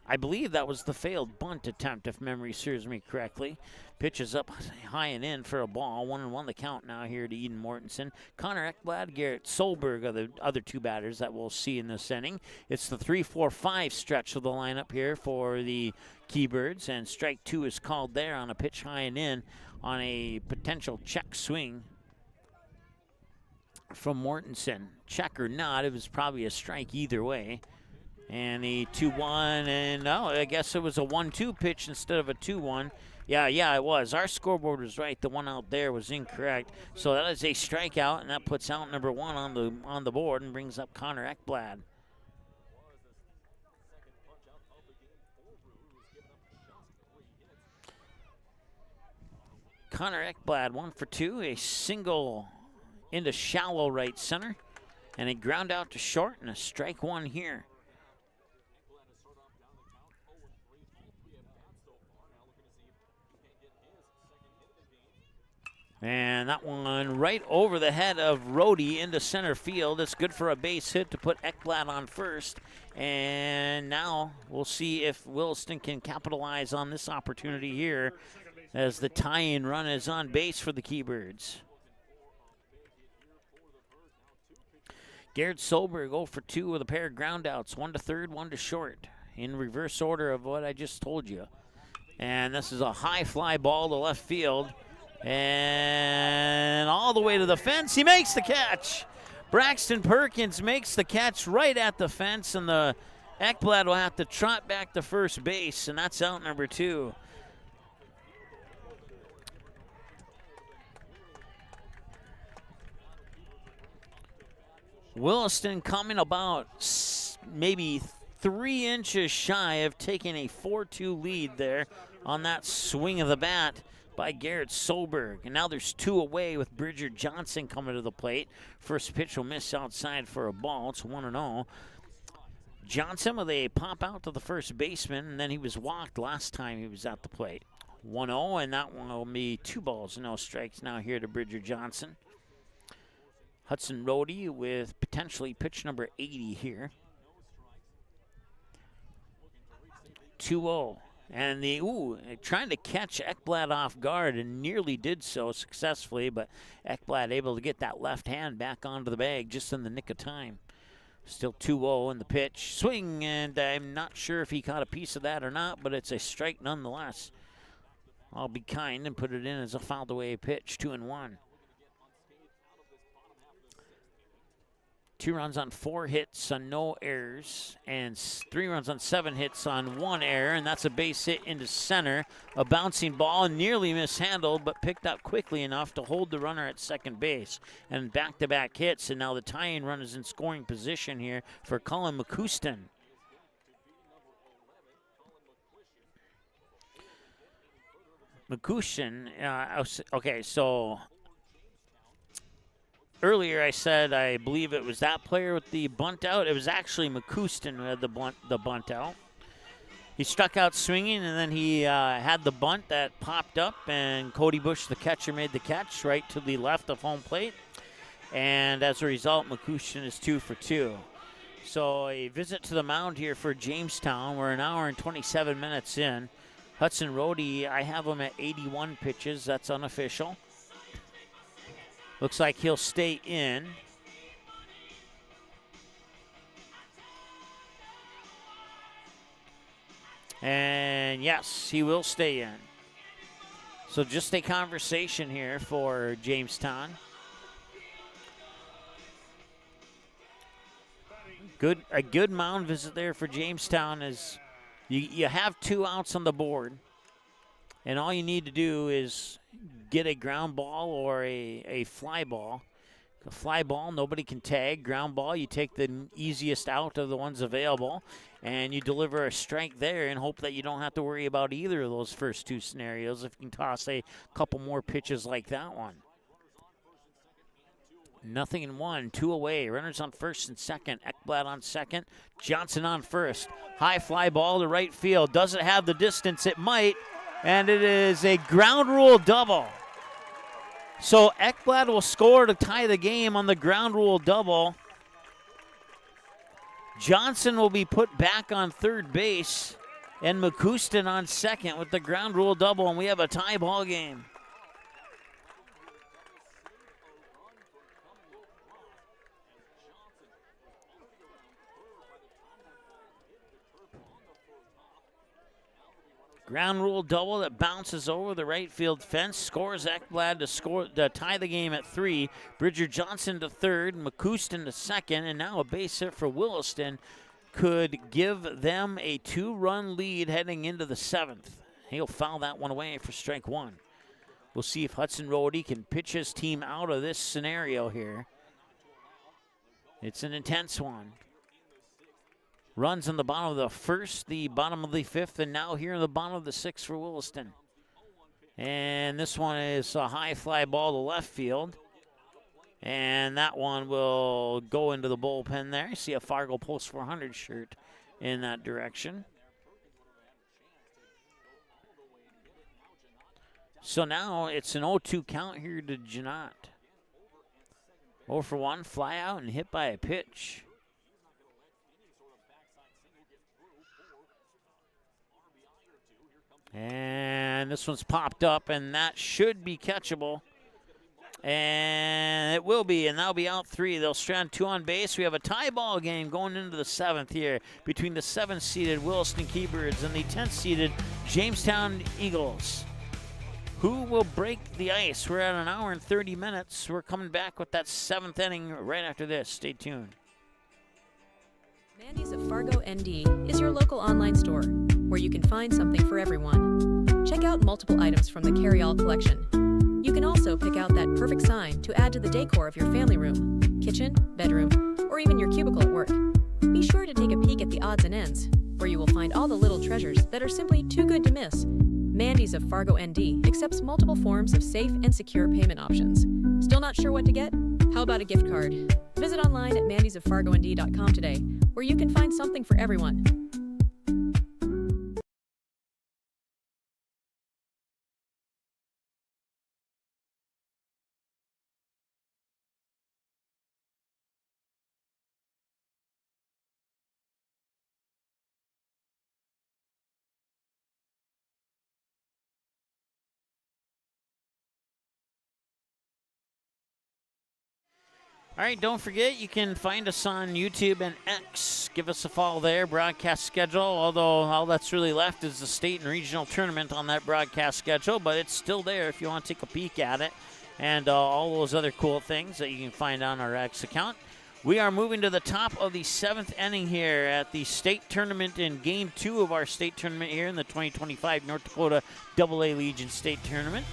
Speaker 3: I believe that was the failed bunt attempt, if memory serves me correctly. Pitches up high and in for a ball. 1-1 the count now here to Eden Mortensen. Connor Ekblad, Garrett Solberg are the other two batters that we'll see in this inning. It's the 3-4-5 stretch of the lineup here for the Keybirds, and strike 2 is called there on a pitch high and in on a potential check swing from Mortensen. Check or not, it was probably a strike either way. And the 2-1, and no, I guess it was a 1-2 pitch instead of a 2-1. Yeah, it was. Our scoreboard was right. The one out there was incorrect. So that is a strikeout, and that puts out number 1 on the board and brings up Connor Ekblad. Connor Ekblad, 1 for 2, a single into shallow right center, and a ground out to short, and a strike 1 here. And that one right over the head of Rhodey into center field. It's good for a base hit to put Ekblad on first. And now we'll see if Williston can capitalize on this opportunity here as the tie-in run is on base for the Keybirds. Garrett Solberg 0 for 2 with a pair of groundouts, 1 to third, 1 to short, in reverse order of what I just told you. And this is a high fly ball to left field. And all the way to the fence, he makes the catch. Braxton Perkins makes the catch right at the fence, and the Ekblad will have to trot back to first base, and that's out number 2. Williston coming about maybe 3 inches shy of taking a 4-2 lead there on that swing of the bat by Garrett Solberg. And now there's 2 away with Bridger Johnson coming to the plate. First pitch will miss outside for a ball. It's 1-0. Johnson with a pop out to the first baseman, and then he was walked last time he was at the plate. 1-0, and that one will be 2 balls, no strikes now here to Bridger Johnson. Hudson Rhodey with potentially pitch number 80 here. 2-0. And trying to catch Ekblad off guard, and nearly did so successfully, but Ekblad able to get that left hand back onto the bag just in the nick of time. Still 2-0 in the pitch. Swing, and I'm not sure if he caught a piece of that or not, but it's a strike nonetheless. I'll be kind and put it in as a fouled away pitch, 2-1. 2 runs on 4 hits on no errors, and 3 runs on 7 hits on 1 error, and that's a base hit into center. A bouncing ball, nearly mishandled, but picked up quickly enough to hold the runner at second base. And back-to-back hits, and now the tying run is in scoring position here for Colin McCouston. Okay, so earlier I said I believe it was that player with the bunt out. It was actually McCouston who had the bunt out. He struck out swinging, and then he had the bunt that popped up, and Cody Bush, the catcher, made the catch right to the left of home plate. And as a result, McCouston is 2 for 2. So a visit to the mound here for Jamestown. We're an hour and 27 minutes in. Hudson Rhodey, I have him at 81 pitches. That's unofficial. Looks like he'll stay in. And yes, he will stay in. So just a conversation here for Jamestown. A good mound visit there for Jamestown is you have 2 outs on the board, and all you need to do is get a ground ball or a fly ball. A fly ball, nobody can tag. Ground ball, you take the easiest out of the ones available, and you deliver a strike there and hope that you don't have to worry about either of those first 2 scenarios if you can toss a couple more pitches like that one. 0-1, 2 away. Runners on first and second. Ekblad on second. Johnson on first. High fly ball to right field. Does it have the distance? It might. And it is a ground rule double. So Ekblad will score to tie the game on the ground rule double. Johnson will be put back on third base, and McCouston on second with the ground rule double, and we have a tie ball game. Ground rule double that bounces over the right field fence, scores Ekblad to tie the game at 3. Bridger Johnson to third, McCouston to second, and now a base hit for Williston could give them a 2-run lead heading into the 7th. He'll foul that one away for strike 1. We'll see if Hudson Rohde can pitch his team out of this scenario here. It's an intense one. Runs in the bottom of the 1st, the bottom of the 5th, and now here in the bottom of the 6th for Williston. And this one is a high fly ball to left field. And that one will go into the bullpen there. I see a Fargo Post 400 shirt in that direction. So now it's an 0-2 count here to Janot. 0 for 1, fly out and hit by a pitch. And this one's popped up, and that should be catchable. And it will be, and that'll be out 3. They'll strand 2 on base. We have a tie ball game going into the 7th here between the 7th-seeded Williston Keybirds and the 10th-seeded Jamestown Eagles. Who will break the ice? We're at 1 hour and 30 minutes. We're coming back with that 7th inning right after this. Stay tuned.
Speaker 13: Mandy's of Fargo ND is your local online store where you can find something for everyone. Check out multiple items from the carry-all collection. You can also pick out that perfect sign to add to the decor of your family room, kitchen, bedroom, or even your cubicle at work. Be sure to take a peek at the odds and ends, where you will find all the little treasures that are simply too good to miss. Mandy's of Fargo ND accepts multiple forms of safe and secure payment options. Still not sure what to get? How about a gift card? Visit online at mandysoffargond.com today, where you can find something for everyone.
Speaker 3: All right, don't forget, you can find us on YouTube and X. Give us a follow there, broadcast schedule, although all that's really left is the state and regional tournament on that broadcast schedule, but it's still there if you want to take a peek at it, and all those other cool things that you can find on our X account. We are moving to the top of the 7th inning here at the state tournament in Game 2 of our state tournament here in the 2025 North Dakota AA Legion State Tournament.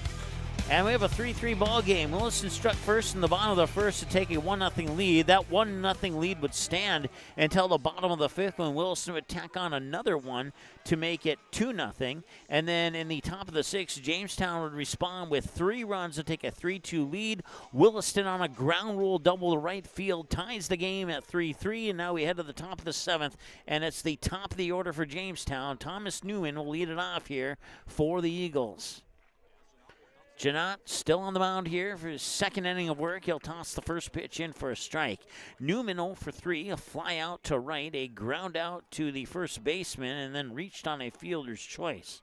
Speaker 3: And we have a 3-3 ball game. Williston struck first in the bottom of the 1st to take a 1-0 lead. That 1-0 lead would stand until the bottom of the 5th when Williston would tack on another one to make it 2-0. And then in the top of the 6th, Jamestown would respond with 3 runs to take a 3-2 lead. Williston on a ground rule double to right field ties the game at 3-3. And now we head to the top of the 7th, and it's the top of the order for Jamestown. Thomas Newman will lead it off here for the Eagles. Janot still on the mound here for his 2nd inning of work. He'll toss the first pitch in for a strike. Newman 0 for 3, a fly out to right, a ground out to the first baseman, and then reached on a fielder's choice.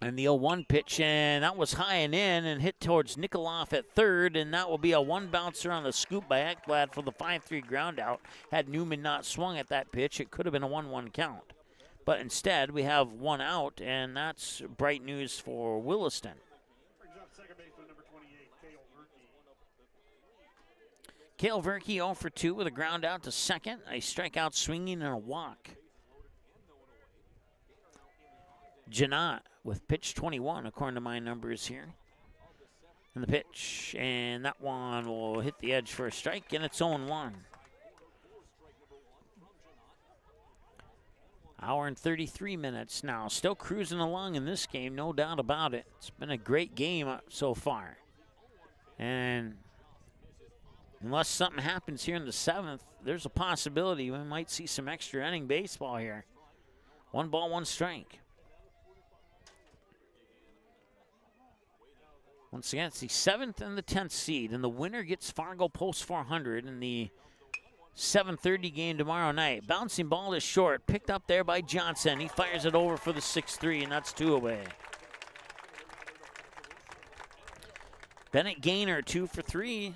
Speaker 3: And the 0-1 pitch, and that was high and in and hit towards Nikoloff at 3rd, and that will be a 1-bouncer on the scoop by Ekblad for the 5-3 ground out. Had Newman not swung at that pitch, it could have been a 1-1 count. But instead, we have 1 out, and that's bright news for Williston. Cale Verke 0 for 2 with a ground out to second, a strikeout swinging and a walk. Janot with pitch 21, according to my numbers here. And the pitch, and that one will hit the edge for a strike, and it's 0-1. Hour and 33 minutes now. Still cruising along in this game, no doubt about it. It's been a great game so far. And unless something happens here in the 7th, there's a possibility we might see some extra inning baseball here. 1 ball, 1 strike. Once again, it's the 7th and the 10th seed, and the winner gets Fargo Post 400 in the 7:30 game tomorrow night. Bouncing ball is short, picked up there by Johnson. He fires it over for the 6-3, and that's 2 away. Bennett Gaynor, 2 for 3.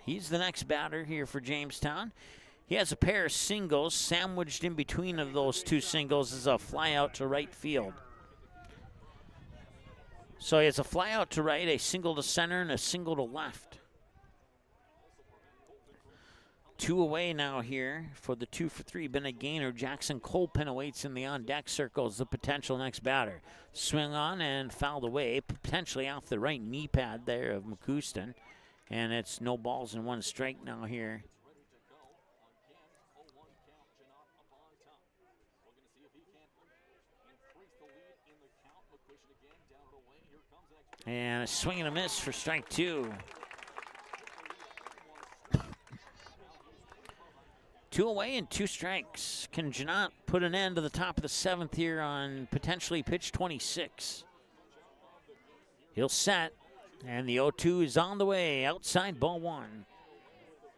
Speaker 3: He's the next batter here for Jamestown. He has a pair of singles. Sandwiched in between of those 2 singles is a fly out to right field. So he has a fly out to right, a single to center, and a single to left. 2 away now here for the 2 for 3. Bennett Gaynor. Jackson Colpin awaits in the on-deck circle as the potential next batter. Swing on and fouled away, potentially off the right knee pad there of McCouston. And it's no balls and 1 strike now here. And a swing and a miss for strike 2. 2 away and 2 strikes. Can Janot put an end to the top of the 7th here on potentially pitch 26? He'll set, and the 0-2 is on the way. Outside ball 1.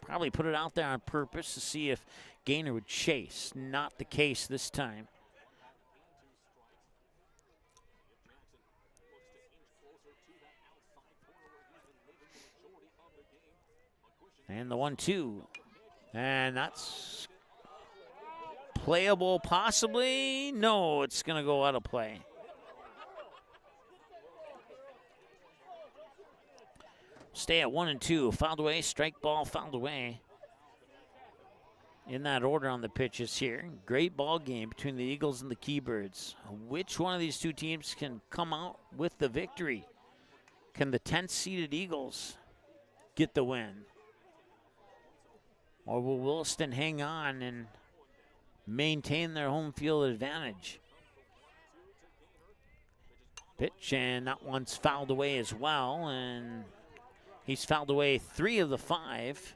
Speaker 3: Probably put it out there on purpose to see if Gaynor would chase. Not the case this time. And the 1-2. And that's playable possibly. No, it's going to go out of play. Stay at 1 and 2. Fouled away, strike ball, fouled away. In that order on the pitches here. Great ball game between the Eagles and the Keybirds. Which one of these 2 teams can come out with the victory? Can the 10th seeded Eagles get the win? Or will Williston hang on and maintain their home field advantage? Pitch, and that one's fouled away as well, and he's fouled away 3 of the 5.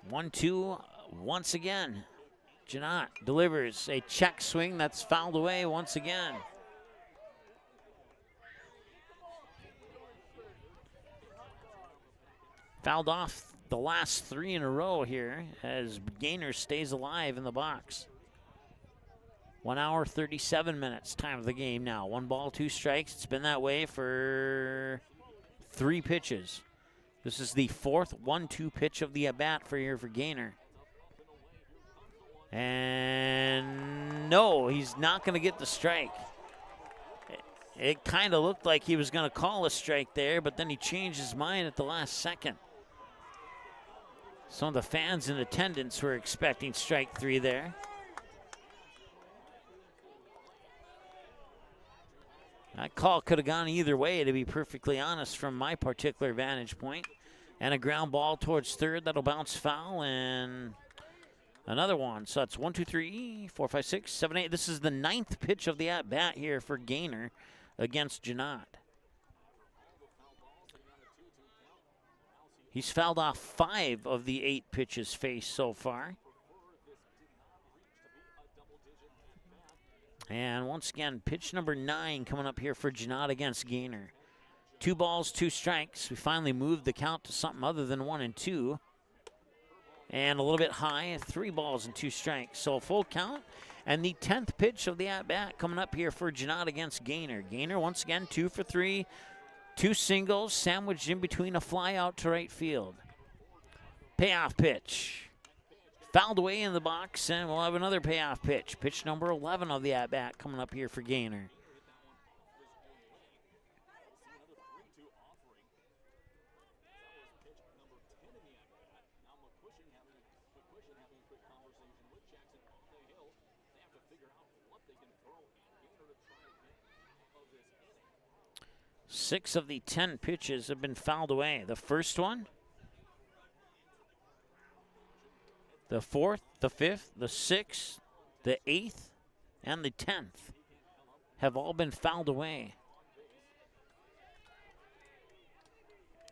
Speaker 3: One, 2, once again. Janot delivers a check swing that's fouled away once again. Fouled off the last 3 in a row here as Gaynor stays alive in the box. 1 hour, 37 minutes, time of the game now. 1 ball, 2 strikes. It's been that way for 3 pitches. This is the 4th 1-2 pitch of the at-bat for Gaynor. And no, he's not going to get the strike. It kind of looked like he was going to call a strike there, but then he changed his mind at the last second. Some of the fans in attendance were expecting strike 3 there. That call could have gone either way, to be perfectly honest, from my particular vantage point. And a ground ball towards third that'll bounce foul, and another one. So that's 1, 2, 3, 4, 5, 6, 7, 8. This is the 9th pitch of the at-bat here for Gaynor against Janot. He's fouled off 5 of the 8 pitches faced so far. And once again, pitch number 9 coming up here for Janot against Gaynor. 2 balls, 2 strikes. We finally moved the count to something other than 1 and 2. And a little bit high, 3 balls and 2 strikes. So a full count. And the 10th pitch of the at-bat coming up here for Janot against Gaynor. Gaynor, once again, 2 for 3. 2 singles, sandwiched in between a fly out to right field. Payoff pitch. Fouled away in the box, and we'll have another payoff pitch. Pitch number 11 of the at-bat coming up here for Gaynor. Six of the 10 pitches have been fouled away. The first one, the 4th, the 5th, the 6th, the 8th, and the 10th have all been fouled away.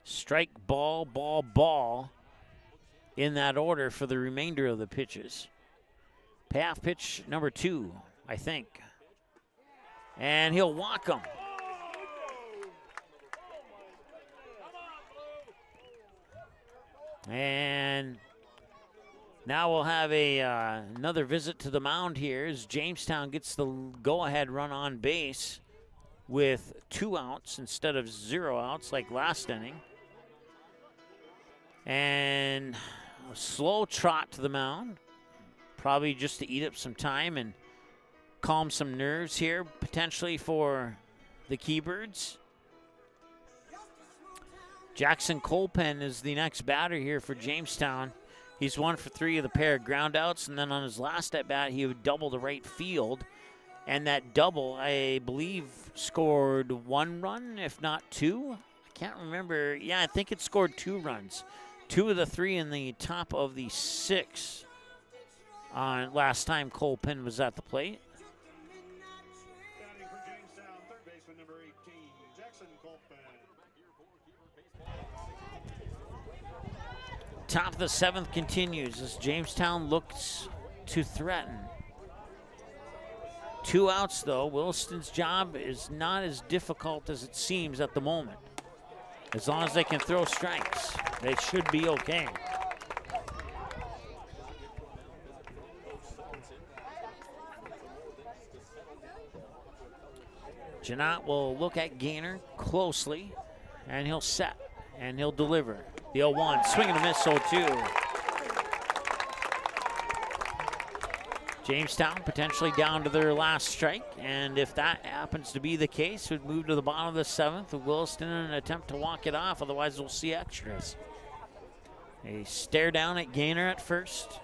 Speaker 3: Strike, ball, ball, ball in that order for the remainder of the pitches. Payoff pitch number 2, I think. And he'll walk him. And now we'll have another visit to the mound here as Jamestown gets the go-ahead run on base with 2 outs instead of 0 outs like last inning. And a slow trot to the mound, probably just to eat up some time and calm some nerves here, potentially for the Keybirds. Jackson Colpen is the next batter here for Jamestown. He's 1 for 3 of the pair of ground outs, and then on his last at bat, he would double to right field. And that double, I believe, scored 1 run, if not 2. I can't remember. Yeah, I think it scored 2 runs. 2 of the 3 in the top of the 6 on last time Colpen was at the plate.
Speaker 12: Batting for Jamestown, third baseman number 18, Jackson Colpen.
Speaker 3: Top of the 7th continues as Jamestown looks to threaten. 2 outs, though. Williston's job is not as difficult as it seems at the moment. As long as they can throw strikes, they should be okay. Janot will look at Gaynor closely, and he'll set, and he'll deliver. The 0-1, swing and a miss, 0-2. Jamestown potentially down to their last strike, and if that happens to be the case, would move to the bottom of the 7th with Williston in an attempt to walk it off, otherwise we'll see extras. A stare down at Gaynor at first,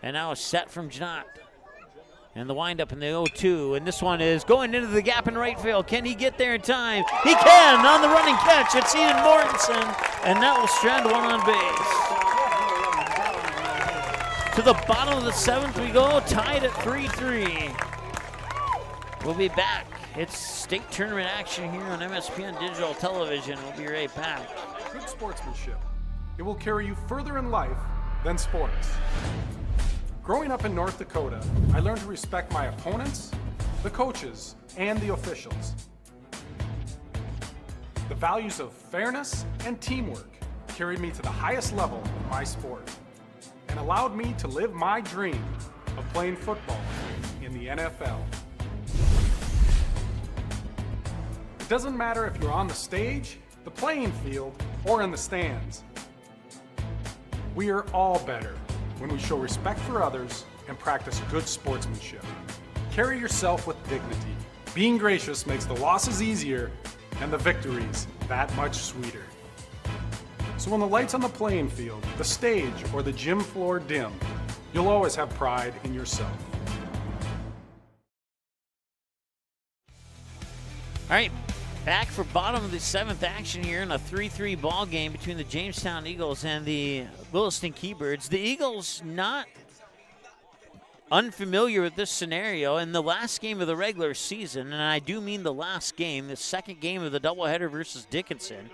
Speaker 3: and now a set from Janot. And the windup in the 0-2, and this one is going into the gap in right field. Can he get there in time? He can on the running catch. It's Ian Mortensen, and that will strand 1 on base. To the bottom of the 7th we go, tied at 3-3. We'll be back. It's state tournament action here on MSPN Digital Television. We'll be right back.
Speaker 4: Good sportsmanship. It will carry you further in life than sports. Growing up in North Dakota, I learned to respect my opponents, the coaches, and the officials. The values of fairness and teamwork carried me to the highest level in my sport and allowed me to live my dream of playing football in the NFL. It doesn't matter if you're on the stage, the playing field, or in the stands. We are all better when we show respect for others and practice good sportsmanship. Carry yourself with dignity. Being gracious makes the losses easier and the victories that much sweeter. So when the lights on the playing field, the stage, or the gym floor dim, you'll always have pride in yourself.
Speaker 3: All right, back for bottom of the 7th action here in a 3-3 ball game between the Jamestown Eagles and the Williston Keybirds. The Eagles not unfamiliar with this scenario. In the last game of the regular season, and I do mean the last game, the second game of the doubleheader versus Dickinson,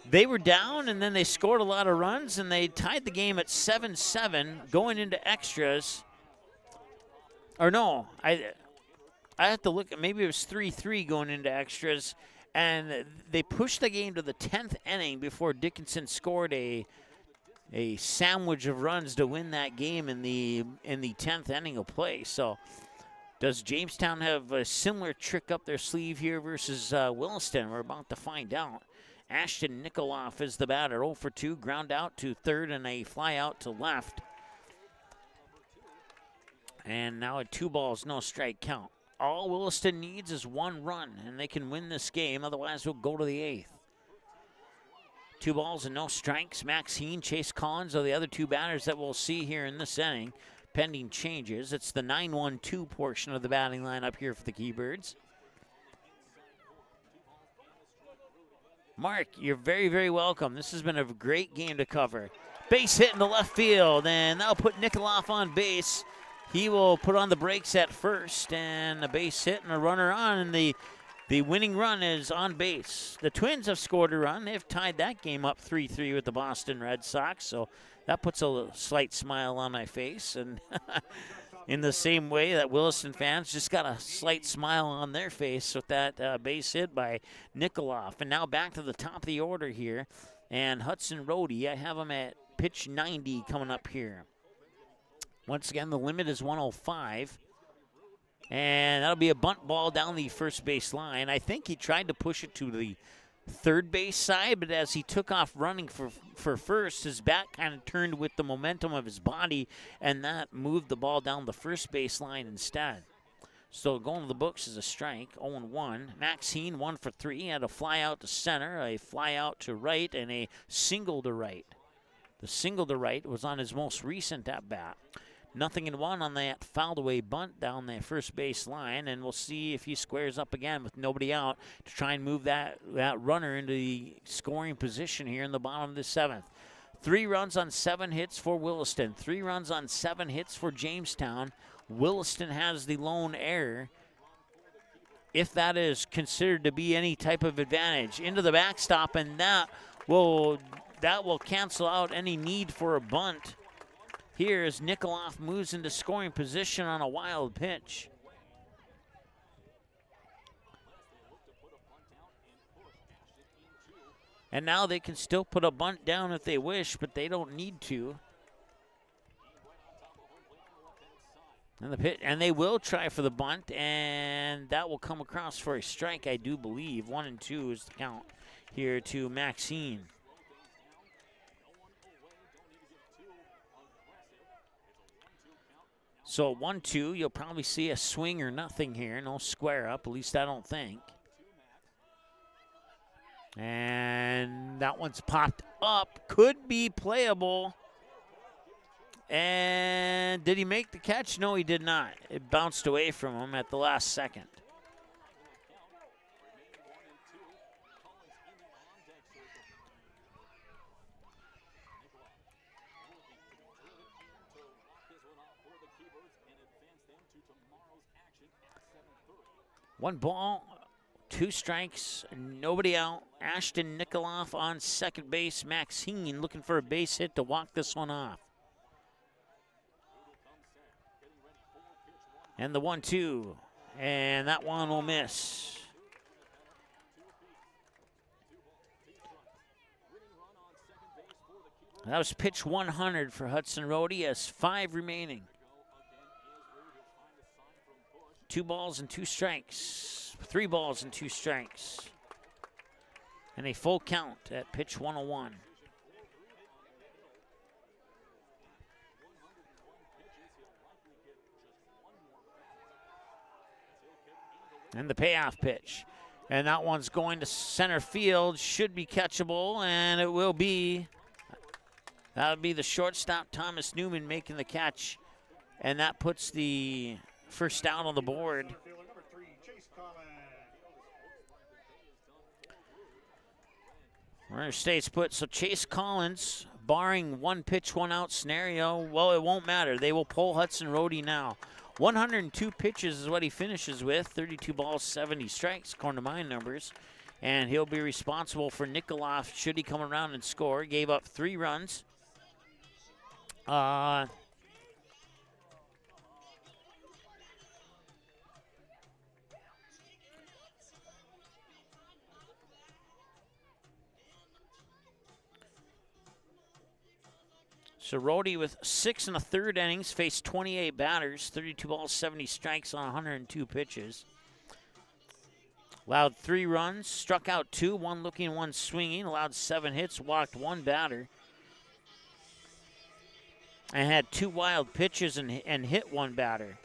Speaker 3: they were down and then they scored a lot of runs and they tied the game at 7-7 going into extras. Or no, I have to look at, maybe it was 3-3 going into extras, and they pushed the game to the 10th inning before Dickinson scored a sandwich of runs to win that game in the 10th inning of play. So does Jamestown have a similar trick up their sleeve here versus Williston? We're about to find out. Ashton Nikoloff is the batter, 0 for 2, ground out to third and a fly out to left. And now a 2 balls, no strike count. All Williston needs is 1 run, and they can win this game. Otherwise, we'll go to the 8th. 2 balls and no strikes. Max Heen, Chase Collins are the other 2 batters that we'll see here in this inning, pending changes. It's the 9-1-2 portion of the batting lineup here for the Keybirds. Mark, you're very, very welcome. This has been a great game to cover. Base hit in the left field, and that'll put Nikoloff on base. He will put on the brakes at first, and a base hit and a runner on, and the The winning run is on base. The Twins have scored a run. They've tied that game up 3-3 with the Boston Red Sox, so that puts a slight smile on my face. And in the same way that Williston fans just got a slight smile on their face with that base hit by Nikoloff. And now back to the top of the order here. And Hudson Rhodey, I have him at pitch 90 coming up here. Once again, the limit is 105. And that'll be a bunt ball down the first base line. I think he tried to push it to the third base side, but as he took off running for first, his bat kind of turned with the momentum of his body, and that moved the ball down the first base line instead. So going to the books is a strike, 0-1. Maxine 1 for 3, had a fly out to center, a fly out to right, and a single to right. The single to right was on his most recent at-bat. 0-1 on that fouled away bunt down the first base line, and we'll see if he squares up again with nobody out to try and move that runner into the scoring position here in the bottom of the 7th. 3 runs on 7 hits for Williston. 3 runs on 7 hits for Jamestown. Williston has the lone error, if that is considered to be any type of advantage. Into the backstop, and that will cancel out any need for a bunt. Here as Nikoloff moves into scoring position on a wild pitch. And now they can still put a bunt down if they wish, but they don't need to. And they will try for the bunt, and that will come across for a strike, I do believe. 1-2 is the count here to Maxine. So 1-2, you'll probably see a swing or nothing here. No square up, at least I don't think. And that one's popped up. Could be playable. And did he make the catch? No, he did not. It bounced away from him at the last second. One ball, 2 strikes, nobody out. Ashton Nikoloff on second base. Maxine looking for a base hit to walk this one off. And the 1-2, and that one will miss. That was pitch 100 for Hudson Rhodey, has 5 remaining. 2 balls and 2 strikes. 3 balls and 2 strikes. And a full count at pitch 101. And the payoff pitch. And that one's going to center field. Should be catchable, and it will be. That would be the shortstop, Thomas Newman, making the catch. And that puts the first down on the board. Runner stays put. So Chase Collins, barring 1 pitch, 1 out scenario, well, it won't matter. They will pull Hudson Rhodey now. 102 pitches is what he finishes with. 32 balls, 70 strikes, according to my numbers. And he'll be responsible for Nikoloff should he come around and score. Gave up 3 runs. So Rhodey with 6 1/3 innings, faced 28 batters, 32 balls, 70 strikes on 102 pitches. Allowed 3 runs, struck out 2, 1 looking, 1 swinging, allowed 7 hits, walked 1 batter. And had 2 wild pitches and hit 1 batter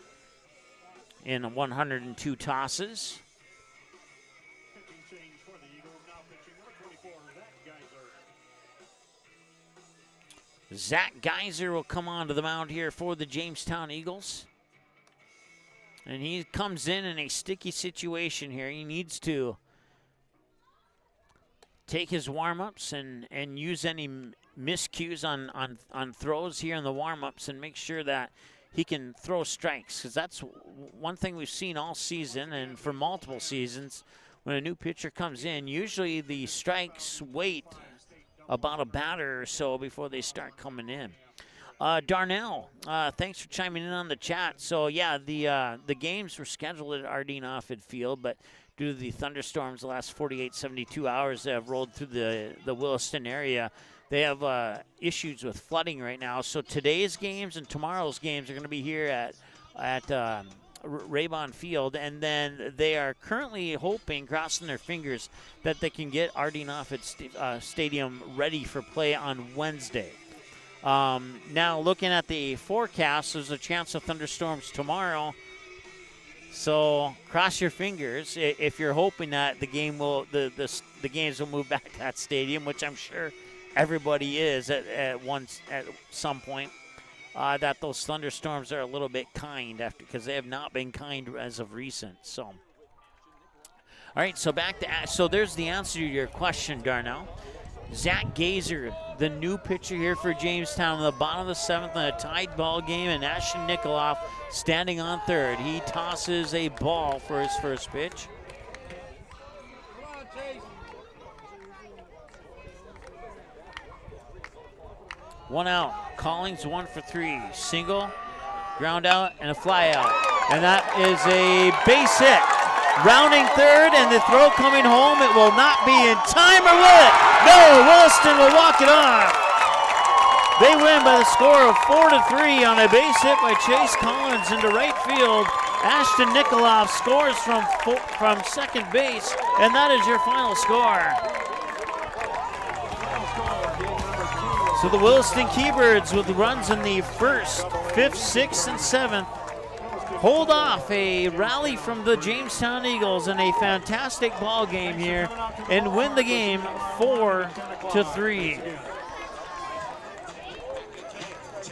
Speaker 3: in 102 tosses. Zach Geiser will come onto the mound here for the Jamestown Eagles. And he comes in a sticky situation here. He needs to take his warm-ups and use any miscues on throws here in the warm-ups and make sure that he can throw strikes. Because that's one thing we've seen all season and for multiple seasons when a new pitcher comes in, usually the strikes wait about a batter or so before they start coming in. Darnell, thanks for chiming in on the chat. So, yeah, the games were scheduled at Ardeen Offit Field, but due to the thunderstorms the last 48, 72 hours that have rolled through the Williston area, they have issues with flooding right now. So today's games and tomorrow's games are going to be here at Raybon Field, and then they are currently hoping, crossing their fingers, that they can get Ardeen Offit Stadium ready for play on Wednesday. Now, looking at the forecast, there's a chance of thunderstorms tomorrow. So cross your fingers if you're hoping that the games will move back to that stadium, which I'm sure everybody is at some point. That those thunderstorms are a little bit kind because they have not been kind as of recent. So, all right. So there's the answer to your question, Darnell. Zach Gazer, the new pitcher here for Jamestown, in the bottom of the 7th in a tied ball game, and Ashton Nikoloff standing on third. He tosses a ball for his first pitch. One out. Collins 1 for 3. Single, ground out, and a fly out. And that is a base hit. Rounding third, and the throw coming home. It will not be in time, or will it? No, Williston will walk it off. They win by the score of 4-3 on a base hit by Chase Collins into right field. Ashton Nikoloff scores from second base, and that is your final score. So the Williston Keybirds, with runs in the 1st, 5th, 6th, and 7th, hold off a rally from the Jamestown Eagles in a fantastic ball game here and win the game 4-3.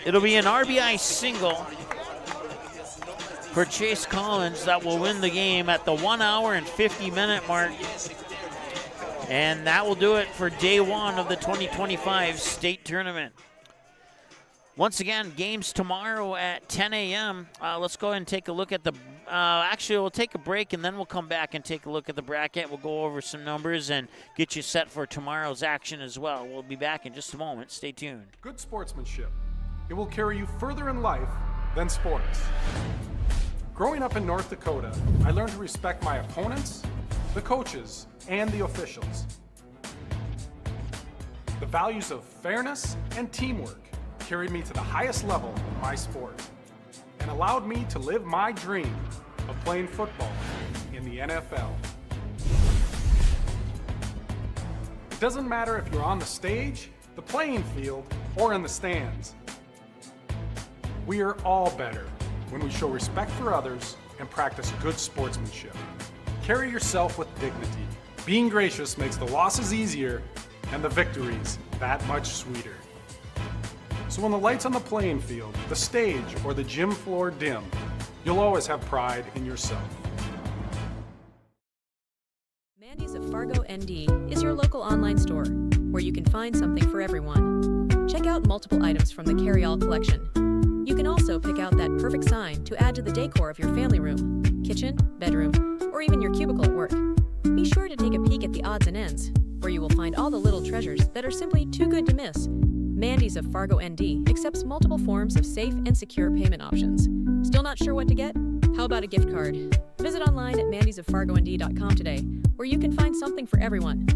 Speaker 3: It'll be an RBI single for Chase Collins that will win the game at the 1 hour and 50-minute mark. And that will do it for day 1 of the 2025 state tournament. Once again, games tomorrow at 10 a.m. Let's go ahead and take a look at the actually, we'll take a break, and then we'll come back and take a look at the bracket. We'll go over some numbers and get you set for tomorrow's action as well. We'll be back in just a moment. Stay tuned.
Speaker 4: Good sportsmanship. It will carry you further in life than sports. Growing up in North Dakota, I learned to respect my opponents, the coaches, and the officials. The values of fairness and teamwork carried me to the highest level of my sport and allowed me to live my dream of playing football in the NFL. It doesn't matter if you're on the stage, the playing field, or in the stands. We are all better when we show respect for others and practice good sportsmanship. Carry yourself with dignity. Being gracious makes the losses easier and the victories that much sweeter. So when the lights on the playing field, the stage, or the gym floor dim, you'll always have pride in yourself.
Speaker 13: Mandy's of Fargo, ND is your local online store where you can find something for everyone. Check out multiple items from the carry-all collection. You can also pick out that perfect sign to add to the decor of your family room, kitchen, bedroom, or even your cubicle at work. Be sure to take a peek at the odds and ends, where you will find all the little treasures that are simply too good to miss. Mandy's of Fargo, ND accepts multiple forms of safe and secure payment options. Still not sure what to get? How about a gift card? Visit online at mandysoffargond.com today, where you can find something for everyone.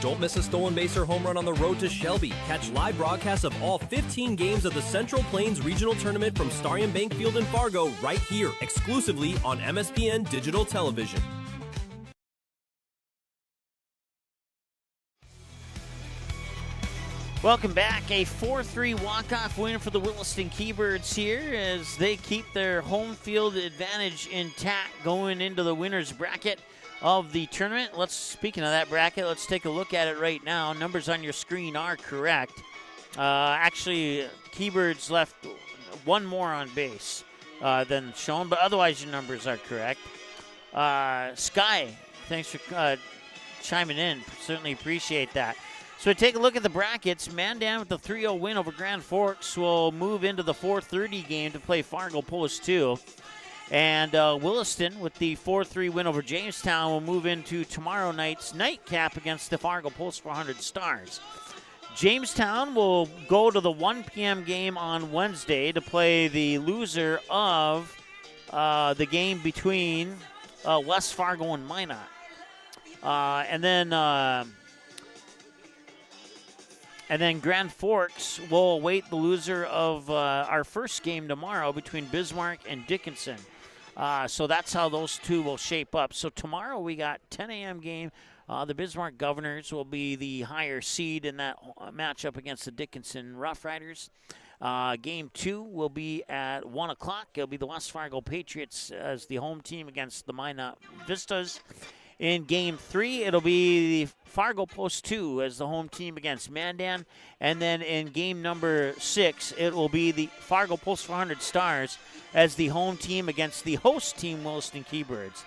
Speaker 5: Don't miss a stolen base or home run on the road to Shelby. Catch live broadcasts of all 15 games of the Central Plains Regional Tournament from Starion Bank Field in Fargo right here, exclusively on MSPN Digital Television.
Speaker 3: Welcome back. A 4-3 walk-off win for the Williston Keybirds here as they keep their home field advantage intact going into the winner's bracket. of the tournament. Speaking of that bracket, let's take a look at it right now. Numbers on your screen are correct. Actually, Keybirds left one more on base than shown, but otherwise your numbers are correct. Sky, thanks for chiming in. Certainly appreciate that. So take a look at the brackets. Mandan with the 3-0 win over Grand Forks will move into the 4:30 game to play Fargo Post 2. And Williston with the 4-3 win over Jamestown will move into tomorrow night's nightcap against the Fargo Post 400 Stars. Jamestown will go to the 1 p.m. game on Wednesday to play the loser of the game between West Fargo and Minot. And then Grand Forks will await the loser of our first game tomorrow between Bismarck and Dickinson. So that's how those two will shape up. So tomorrow we got 10 a.m. game. The Bismarck Governors will be the higher seed in that matchup against the Dickinson Rough Riders. Game 2 will be at 1 o'clock. It'll be the West Fargo Patriots as the home team against the Minot Vistas. In Game 3, it'll be the Fargo Post 2 as the home team against Mandan. And then in Game number 6, it will be the Fargo Post 400 Stars as the home team against the host team, Williston Keybirds.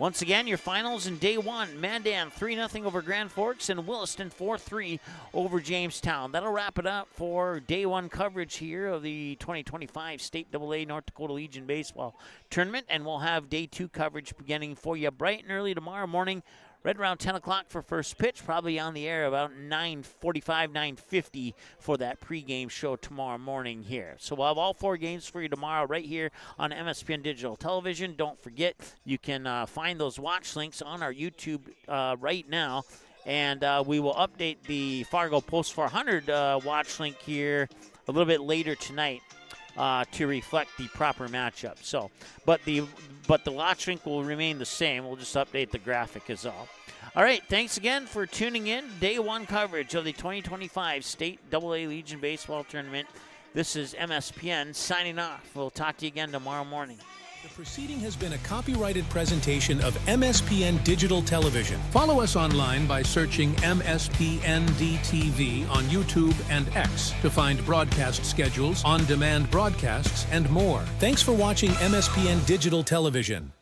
Speaker 3: Once again, your finals in Day 1, Mandan 3-0 over Grand Forks and Williston 4-3 over Jamestown. That'll wrap it up for Day 1 coverage here of the 2025 State AA North Dakota Legion Baseball Tournament, and we'll have Day 2 coverage beginning for you bright and early tomorrow morning, right around 10 o'clock for first pitch, probably on the air about 9:45, 9:50 for that pregame show tomorrow morning here. So we'll have all 4 games for you tomorrow right here on MSPN Digital Television. Don't forget, you can find those watch links on our YouTube right now, and we will update the Fargo Post 400 watch link here a little bit later tonight to reflect the proper matchup. So, but the watch link will remain the same. We'll just update the graphic is all. All right, thanks again for tuning in. Day 1 coverage of the 2025 State AA Legion Baseball Tournament. This is MSPN signing off. We'll talk to you again tomorrow morning.
Speaker 1: The proceeding has been a copyrighted presentation of MSPN Digital Television. Follow us online by searching MSPN-DTV on YouTube and X to find broadcast schedules, on-demand broadcasts, and more. Thanks for watching MSPN Digital Television.